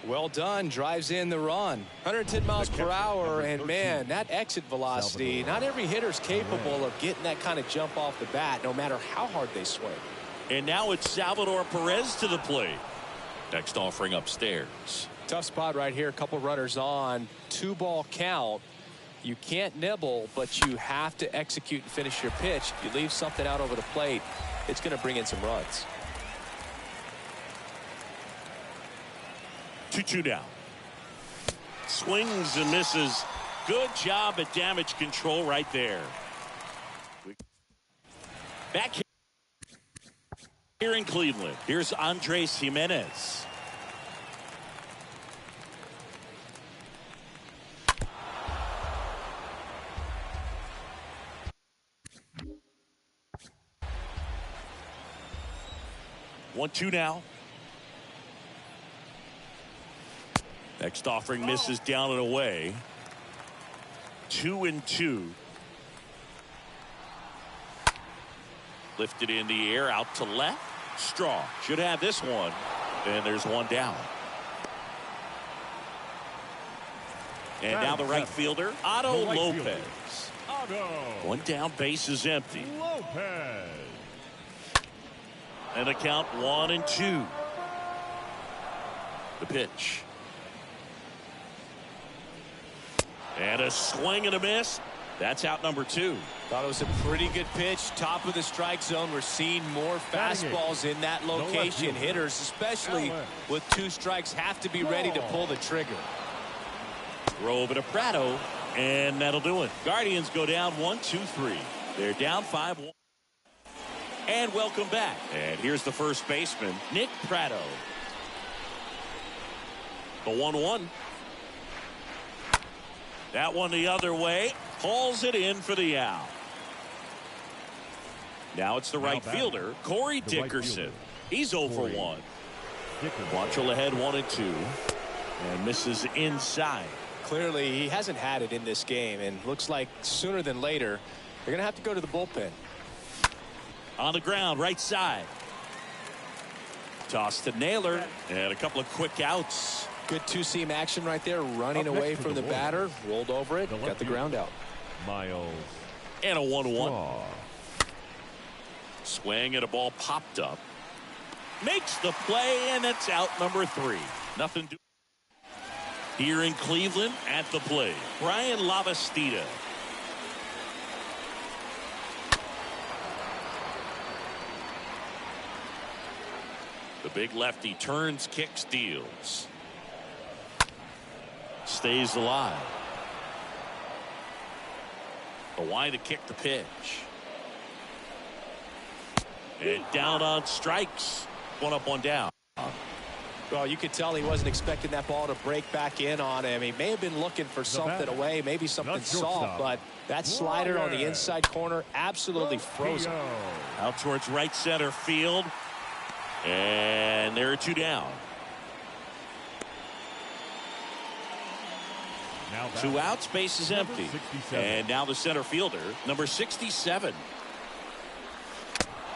Well done. Drives in the run. 110 miles per hour, and man, that exit velocity, not every hitter's capable of getting that kind of jump off the bat, no matter how hard they swing. And now it's Salvador Perez to the plate. Next offering upstairs. Tough spot right here. A couple runners on. 2-ball count. You can't nibble, but you have to execute and finish your pitch. If you leave something out over the plate, it's going to bring in some runs. 2-2 down. Swings and misses. Good job at damage control right there. Back here in Cleveland, here's Andres Jimenez. One, 2 now. Next offering misses down and away. 2-2. Lifted in the air out to left. Straw should have this one. And there's 1 down. And now the right fielder, Otto Lopez. 1 down, base is empty. Lopez. And a count 1-2. The pitch. And a swing and a miss. That's out number 2. Thought it was a pretty good pitch. Top of the strike zone. We're seeing more fastballs in that location. Hitters, especially with 2 strikes, have to be ready to pull the trigger. Throw over to Prado, and that'll do it. Guardians go down 1-2-3. They're down 5-1. And welcome back. And here's the first baseman, Nick Prado. The 1-1. That one the other way. Hauls it in for the out. Now it's the right fielder, Corey Dickerson. He's 0 for 1. Quantrill ahead 1-2. And misses inside. Clearly, he hasn't had it in this game, and looks like sooner than later, they're going to have to go to the bullpen. On the ground, right side. Toss to Naylor, and a couple of quick outs. Good two-seam action right there, running away from the batter, rolled over it, got the ground out. Miles. And a 1-1. Swing and a ball popped up. Makes the play, and it's out number 3. Nothing to here in Cleveland at the plate, Brian Lavastida. The big lefty turns, kicks, deals. Stays alive. The wide to kick the pitch. And down on strikes. 1 up, 1 down. Well, you could tell he wasn't expecting that ball to break back in on him. He may have been looking for something away, maybe something soft, but that slider on the inside corner absolutely frozen. Out towards right center field. And there are 2 down. 2 outs, base is empty. And now the center fielder, number 67.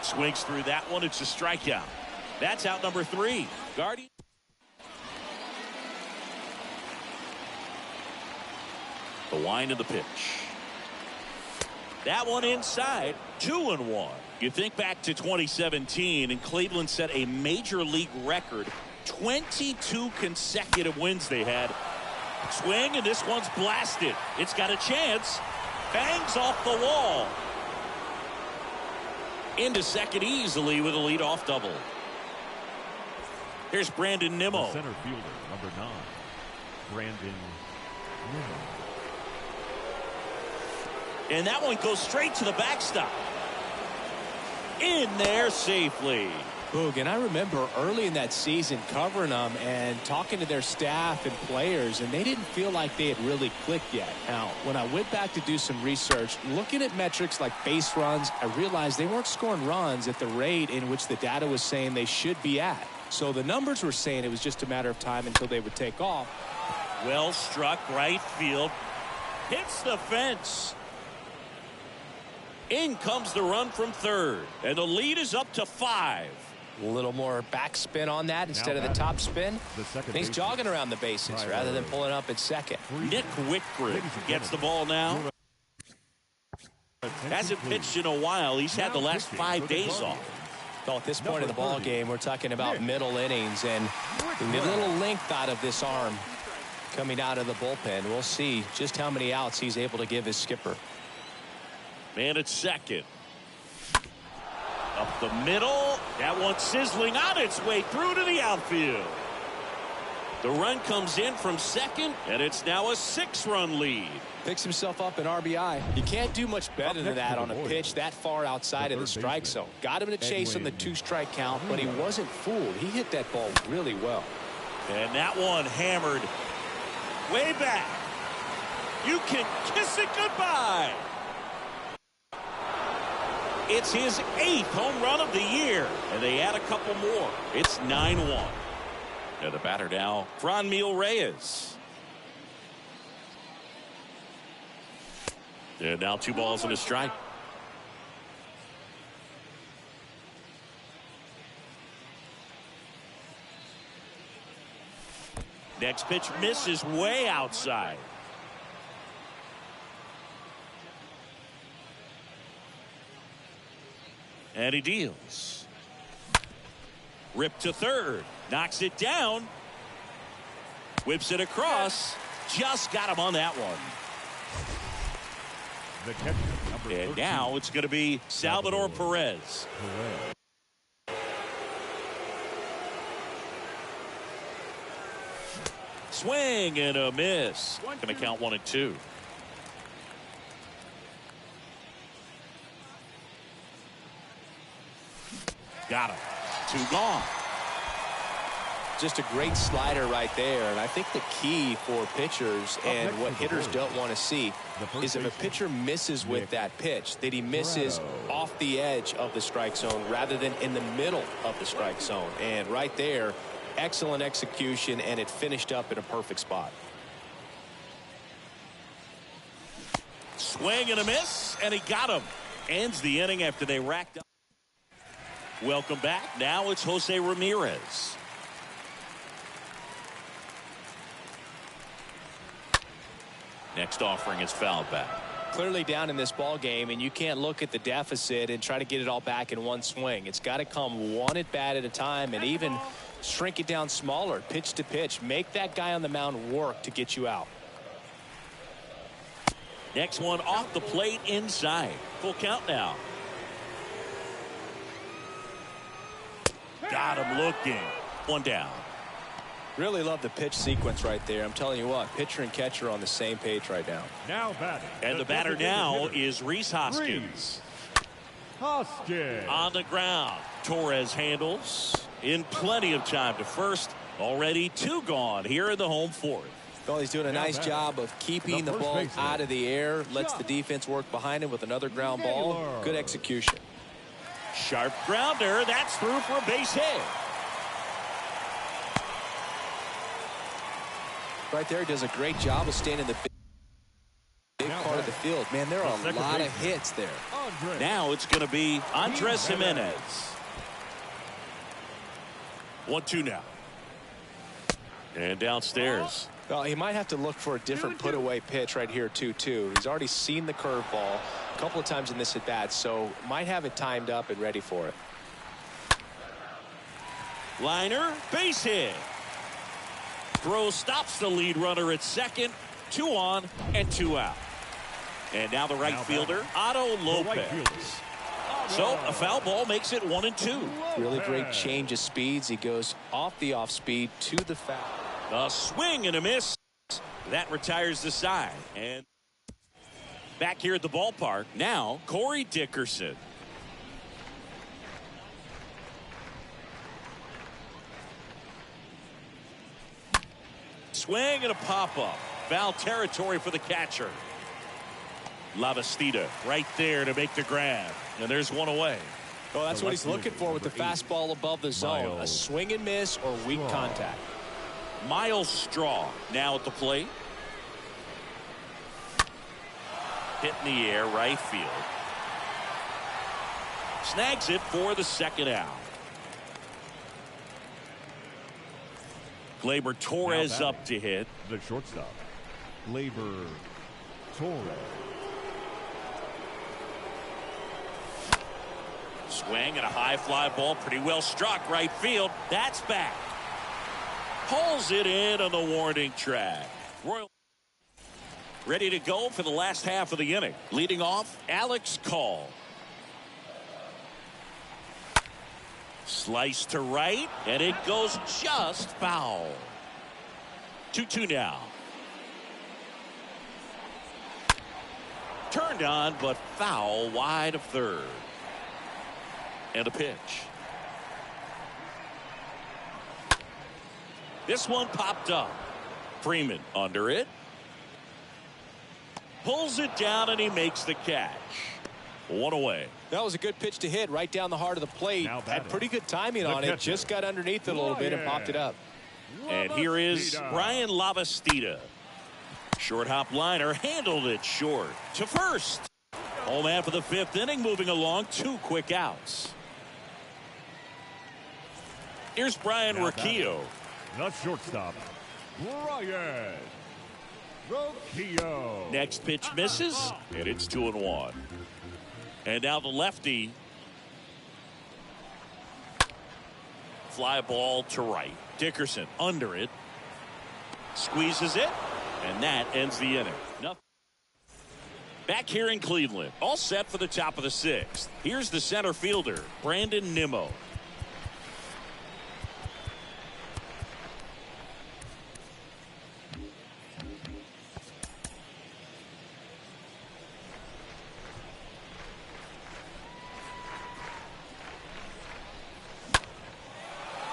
Swings through that one. It's a strikeout. That's out number 3. Guardian. The wind of the pitch. That one inside. 2-1. You think back to 2017, and Cleveland set a major league record. 22 consecutive wins they had. Swing, and this one's blasted. It's got a chance. Bangs off the wall. Into second easily with a leadoff double. Here's Brandon Nimmo. The center fielder, number 9, Brandon Nimmo. And that one goes straight to the backstop. In there safely. Boog, and I remember early in that season covering them and talking to their staff and players, and they didn't feel like they had really clicked yet. Now, when I went back to do some research, looking at metrics like base runs, I realized they weren't scoring runs at the rate in which the data was saying they should be at. So the numbers were saying it was just a matter of time until they would take off. Well struck, right field. Hits the fence. In comes the run from third, and the lead is up to 5. A little more backspin on that instead of the top spin. He's jogging around the bases rather than pulling up at second. Nick Whitgrid gets the ball now. Hasn't pitched in a while. He's had the last 5 days off. Well, at this point of the ball game, we're talking about middle innings, and the little length out of this arm coming out of the bullpen. We'll see just how many outs he's able to give his skipper. Man at second. Up the middle. That one sizzling on its way through to the outfield. The run comes in from second, and it's now a 6-run lead. Picks himself up an RBI. You can't do much better than that on a pitch that far outside of the strike zone. Got him in a chase on the 2-strike count, but he wasn't fooled. He hit that ball really well. And that one hammered way back. You can kiss it goodbye. It's his 8th home run of the year, and they add a couple more. It's 9-1. And the batter now, Franmil Reyes. And now 2 balls and a strike. Next pitch misses way outside. And he deals. Ripped to third. Knocks it down. Whips it across. Just got him on that one. The catcher, number And 13. now it's going to be Salvador Perez. Swing and a miss. Going to count 1-2. Got him. 2 gone. Just a great slider right there. And I think the key for pitchers and what hitters don't want to see is if a pitcher misses with that pitch, that he misses off the edge of the strike zone rather than in the middle of the strike zone. And right there, excellent execution, and it finished up in a perfect spot. Swing and a miss, and he got him. Ends the inning after they racked up. Welcome back. Now it's Jose Ramirez. Next offering is fouled back. Clearly down in this ball game, and you can't look at the deficit and try to get it all back in one swing. It's got to come one at bat at a time, and even shrink it down smaller, pitch to pitch. Make that guy on the mound work to get you out. Next one off the plate inside. Full count now. Got him looking. 1 down. Really love the pitch sequence right there. I'm telling you what, pitcher and catcher are on the same page right now. Now batting. And the batter now is Rhys Hoskins. Hoskins. On the ground. Torres handles in plenty of time to first. Already 2 gone here in the home 4th. Well, he's doing a nice job of keeping the ball out of the air. Lets the defense work behind him with another ground ball. Good execution. Sharp grounder. That's through for a base hit. Right there, does a great job of staying in the big part of the field. Man, there are a lot of hits there. Now it's going to be Andres Jimenez. 1-2 now. And downstairs. Well, he might have to look for a different put-away pitch right here, 2-2. He's already seen the curveball a couple of times in this at-bat, so might have it timed up and ready for it. Liner, base hit. Throw stops the lead runner at second. 2 on and 2 out. And now the right fielder, Otto Lopez. So a foul ball makes it 1-2. Really great change of speeds. He goes off the off-speed to the foul. A swing and a miss. That retires the side. And back here at the ballpark, now Corey Dickerson. Swing and a pop-up. Foul territory for the catcher. Lavastida right there to make the grab. And there's one away. Well, that's what he's looking for with the fastball above the zone. A swing and miss or weak contact. Miles Straw now at the plate. Hit in the air, right field. Snags it for the second out. Gleyber Torres up to hit. The shortstop, Gleyber Torres. Swing and a high fly ball, pretty well struck right field. That's back. Pulls it in on the warning track. Royal ready to go for the last half of the inning. Leading off, Alex Call. Slice to right, and it goes just foul. 2-2 now. Turned on, but foul wide of third. And a pitch. This one popped up. Freeman under it. Pulls it down, and he makes the catch. 1 away. That was a good pitch to hit right down the heart of the plate. Had pretty good timing on it. Just got underneath it a little bit and popped it up. And here is Brian Lavastida. Short hop liner, handled it short to first. Home half of the 5th inning, moving along, 2 quick outs. Here's Brian Rocchio. The shortstop, Brian Rocchio. Next pitch misses, and it's 2-1. And now the lefty. Fly ball to right. Dickerson under it. Squeezes it, and that ends the inning. Nothing. Back here in Cleveland, all set for the top of the 6th. Here's the center fielder, Brandon Nimmo.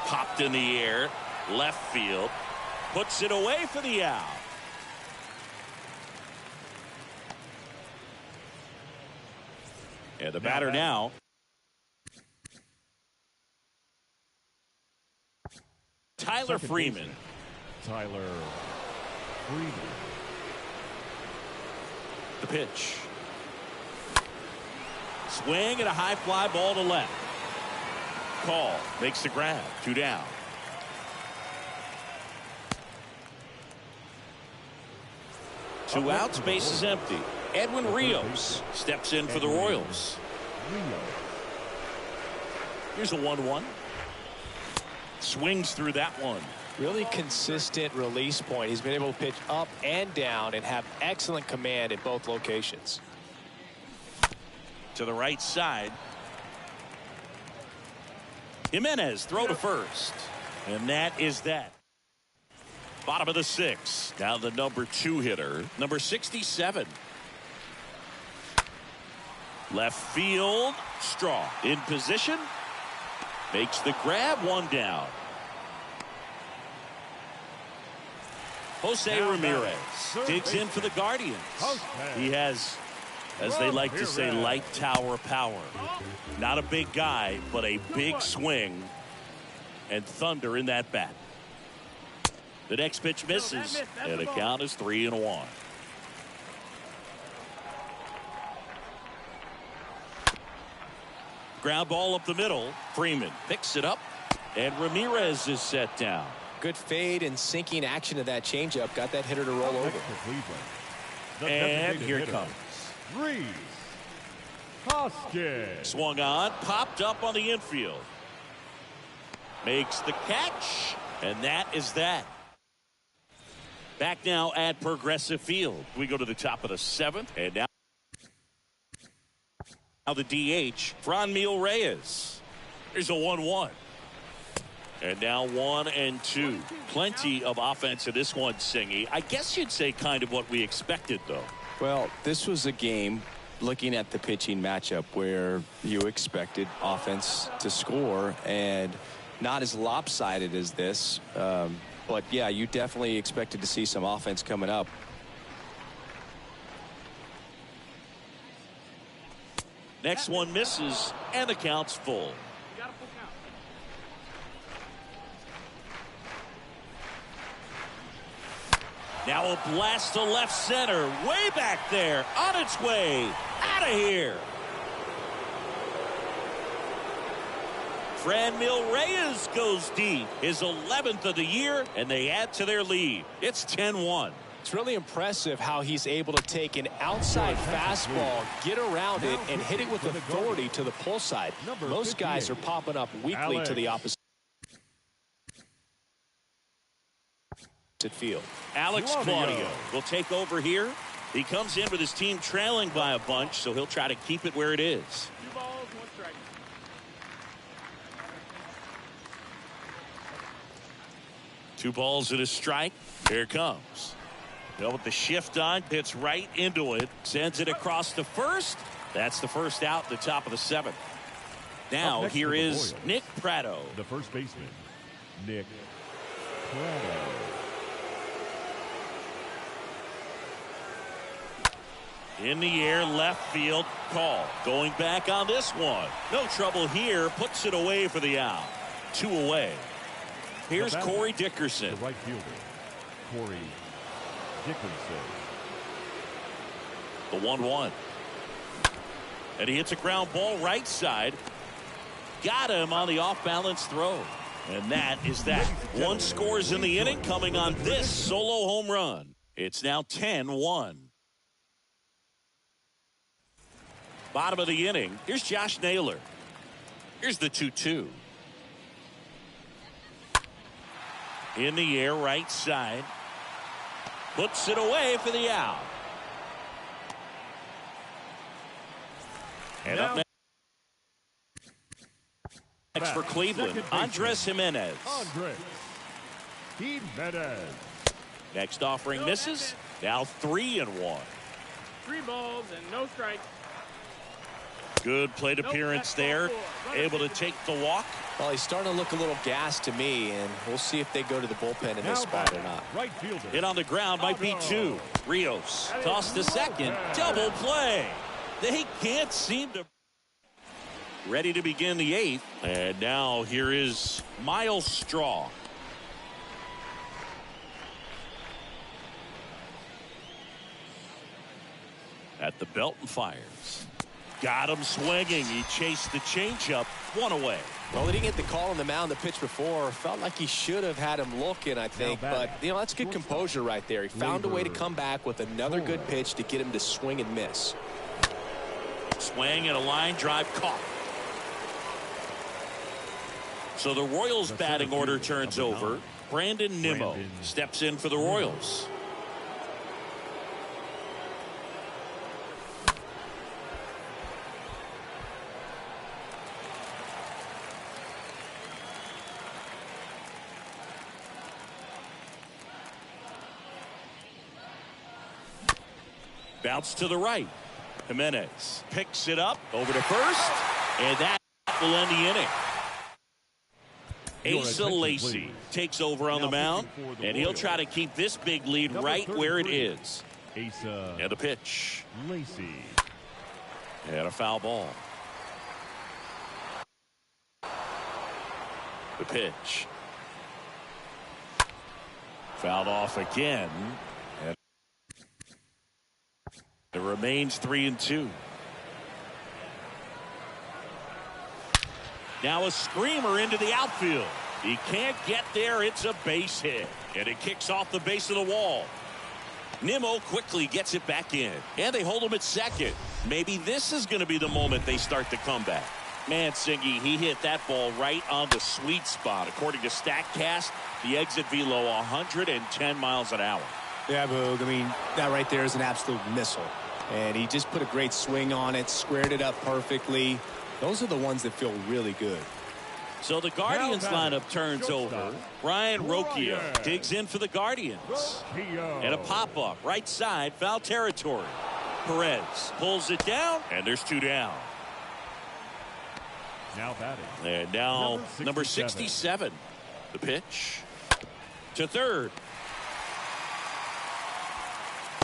Popped in the air, left field, puts it away for the out. And the batter now, Tyler Freeman. Tyler Freeman. The pitch. Swing and a high fly ball to left. Call makes the grab. 2 down. Two outs, base is empty. Edwin Rios steps in for the Royals. Here's a 1-1. Swings through that one. Really consistent release point. He's been able to pitch up and down and have excellent command in both locations. To the right side. Jimenez throw to first. And that is that. Bottom of the 6th. Now the number 2 hitter, number 67. Left field, Straw in position. Makes the grab. 1 down. Jose Ramirez digs in for the Guardians. He has, as they like to say, light tower power. Not a big guy, but a big swing and thunder in that bat. The next pitch misses, and the count is 3-1. Ground ball up the middle. Freeman picks it up, and Ramirez is set down. Good fade and sinking action of that changeup. Got that hitter to roll over. And here it comes. Rhys Hoskins. Swung on, popped up on the infield. Makes the catch, and that is that. Back now at Progressive Field. We go to the top of the 7th, and now the DH, Franmil Reyes. Here's a 1-1. And now 1-2. Plenty of offense in this one, Singy. I guess you'd say kind of what we expected, though. Well, this was a game, looking at the pitching matchup, where you expected offense to score, and not as lopsided as this. But, yeah, you definitely expected to see some offense coming up. Next one misses, and the count's full. Now a blast to left center, way back there, on its way, out of here. Franmil Reyes goes deep, his 11th of the year, and they add to their lead. It's 10-1. It's really impressive how he's able to take an outside fastball, get around it, and hit it with authority to the pull side. Most guys are popping up weakly to the opposite field. Alex Claudio will take over here. He comes in with his team trailing by a bunch, so he'll try to keep it where it is. 2 balls, 1 strike. Two balls and a strike. Here it comes. Bill with the shift on, hits right into it, sends it across to first. That's the first out, the top of the 7th. Now here is Nick Pratto. The first baseman, Nick Pratto. In the air, left field, call. Going back on this one. No trouble here, puts it away for the out. 2 away. Here's Corey Dickerson. The right fielder, Corey Dickerson. The 1-1. And he hits a ground ball right side. Got him on the off-balance throw. And that is that. 1 scores in the inning, coming on this solo home run. It's now 10-1. Bottom of the inning. Here's Josh Naylor. Here's the 2-2. In the air, right side. Puts it away for the out. And up next for Cleveland, Andres Jimenez. Andres Jimenez. Next offering misses. Now 3-1. 3 balls and no strikes. Good plate appearance there. Able to take the walk. Well, he's starting to look a little gassed to me, and we'll see if they go to the bullpen in this spot or not. Right fielder. Hit on the ground might be 2. Rios tossed to second. Double play. They can't seem to. Ready to begin the 8th. And now here is Miles Straw. At the belt and fires. Got him swinging. He chased the changeup. 1 away. Well, he didn't get the call on the mound the pitch before. Felt like he should have had him looking, I think. But, that's good composure right there. He found a way to come back with another good pitch to get him to swing and miss. Swing and a line drive caught. So the Royals batting order turns over. Brandon Nimmo steps in for the Royals. Bounce to the right. Jimenez picks it up over to first, and that will end the inning. Asa Lacy takes over on the mound, and he'll try to keep this big lead right where it is. Asa And the pitch. Lacy. And a foul ball. The pitch. Fouled off again. And it remains 3-2. Now a screamer into the outfield. He can't get there. It's a base hit. And it kicks off the base of the wall. Nimmo quickly gets it back in. And they hold him at second. Maybe this is going to be the moment they start the comeback. Man, Singy, he hit that ball right on the sweet spot. According to StatCast, the exit velo 110 miles an hour. Yeah, Boog. I mean, that right there is an absolute missile. And he just put a great swing on it, squared it up perfectly. Those are the ones that feel really good. So the Guardians lineup turns over. Ryan Rocchio digs in for the Guardians. And a pop-up right side, foul territory. Perez pulls it down, and there's 2 down. Now batting. And now number 67. The pitch to third.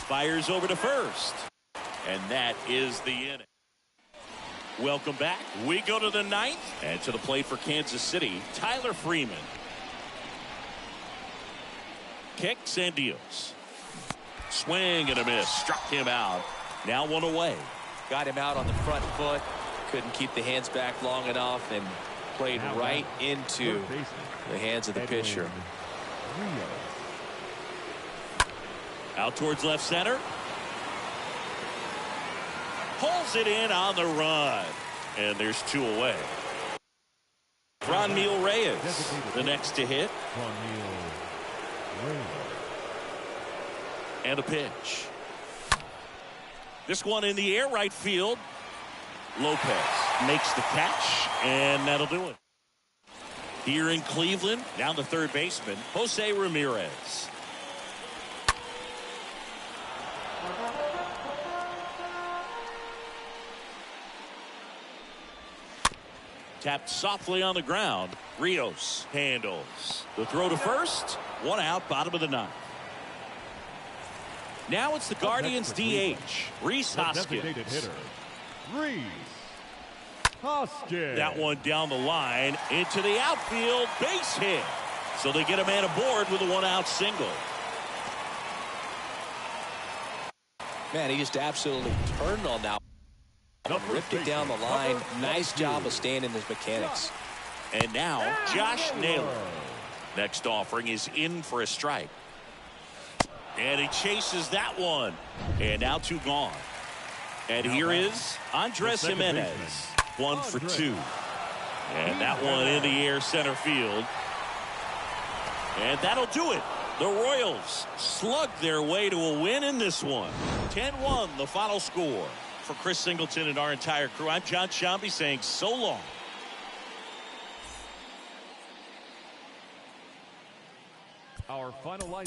Fires over to first. And that is the inning. Welcome back. We go to the 9th. And to the plate for Kansas City, Tyler Freeman. Kicks and deals. Swing and a miss. Struck him out. Now 1 away. Got him out on the front foot. Couldn't keep the hands back long enough and played right into the hands of the pitcher. Out towards left center. Pulls it in on the run. And there's 2 away. Franmil Reyes, the next to hit. And a pitch. This one in the air, right field. Lopez makes the catch, and that'll do it. Here in Cleveland, down the third baseman, Jose Ramirez. Tapped softly on the ground. Rios handles. The throw to first. 1 out, bottom of the 9th. Now it's the Guardians DH, Rhys Hoskins. Rhys Hoskins. That one down the line into the outfield, base hit. So they get a man aboard with a 1-out single. Man, he just absolutely turned on that. Ripped it down the line. Nice job of staying in his mechanics. And now Josh Naylor. Next offering is in for a strike. And he chases that one. And now 2 gone. And here is Andres Jimenez. 1 for 2. And that one in the air center field. And that'll do it. The Royals slug their way to a win in this one. 10-1 the final score. for Chris Singleton and our entire crew, I'm John Shambi saying so long. Our final line.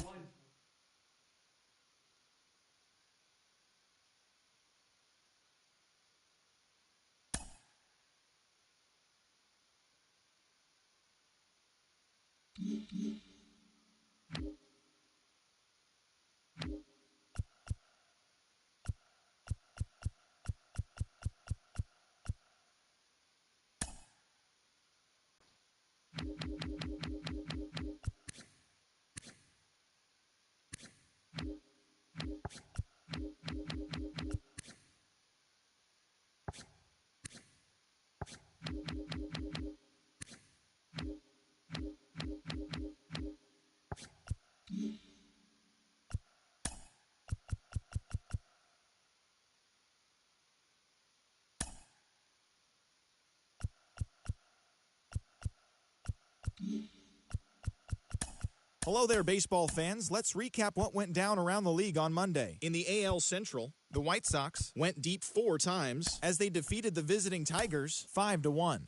Hello there, baseball fans. Let's recap what went down around the league on Monday. In the AL Central, the White Sox went deep 4 times as they defeated the visiting Tigers 5-1.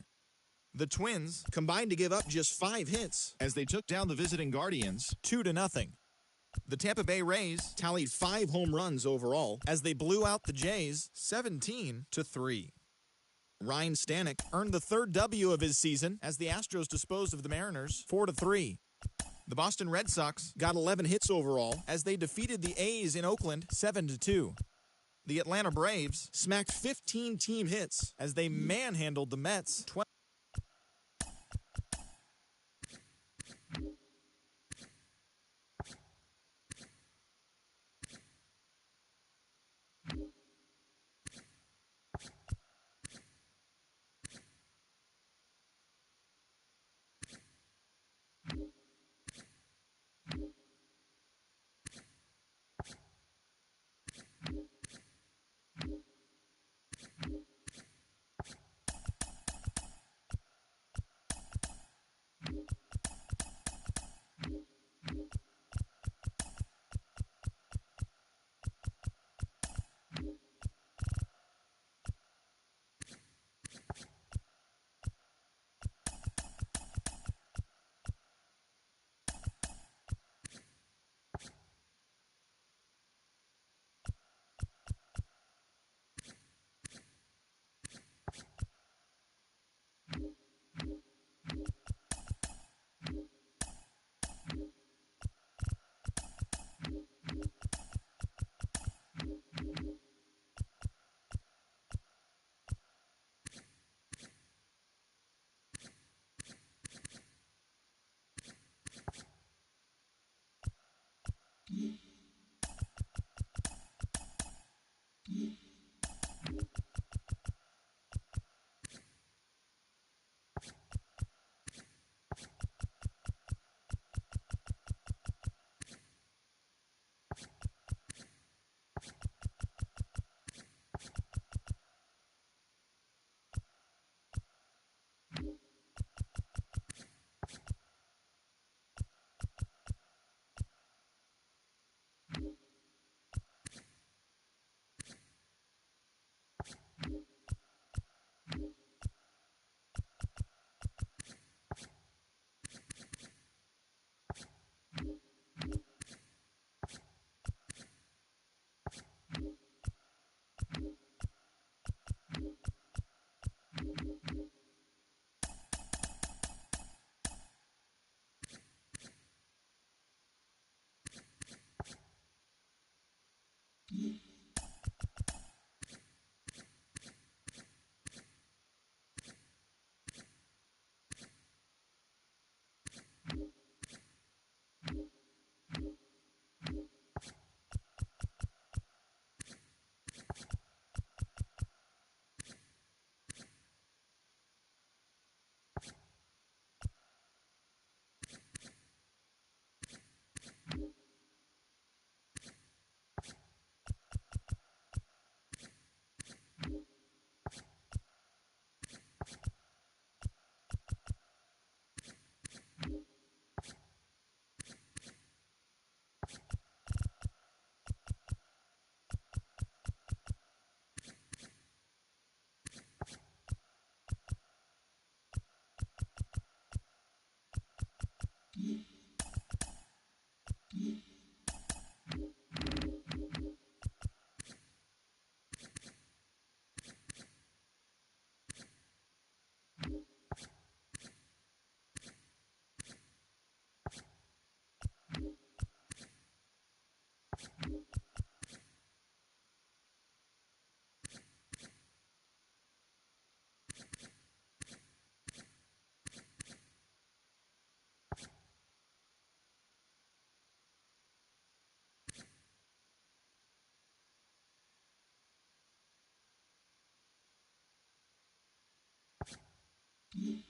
The Twins combined to give up just 5 hits as they took down the visiting Guardians 2-0. The Tampa Bay Rays tallied 5 home runs overall as they blew out the Jays 17-3. Ryan Stanek earned the 3rd W of his season as the Astros disposed of the Mariners 4-3. The Boston Red Sox got 11 hits overall as they defeated the A's in Oakland 7-2. The Atlanta Braves smacked 15 team hits as they manhandled the Mets 12. Mm-hmm.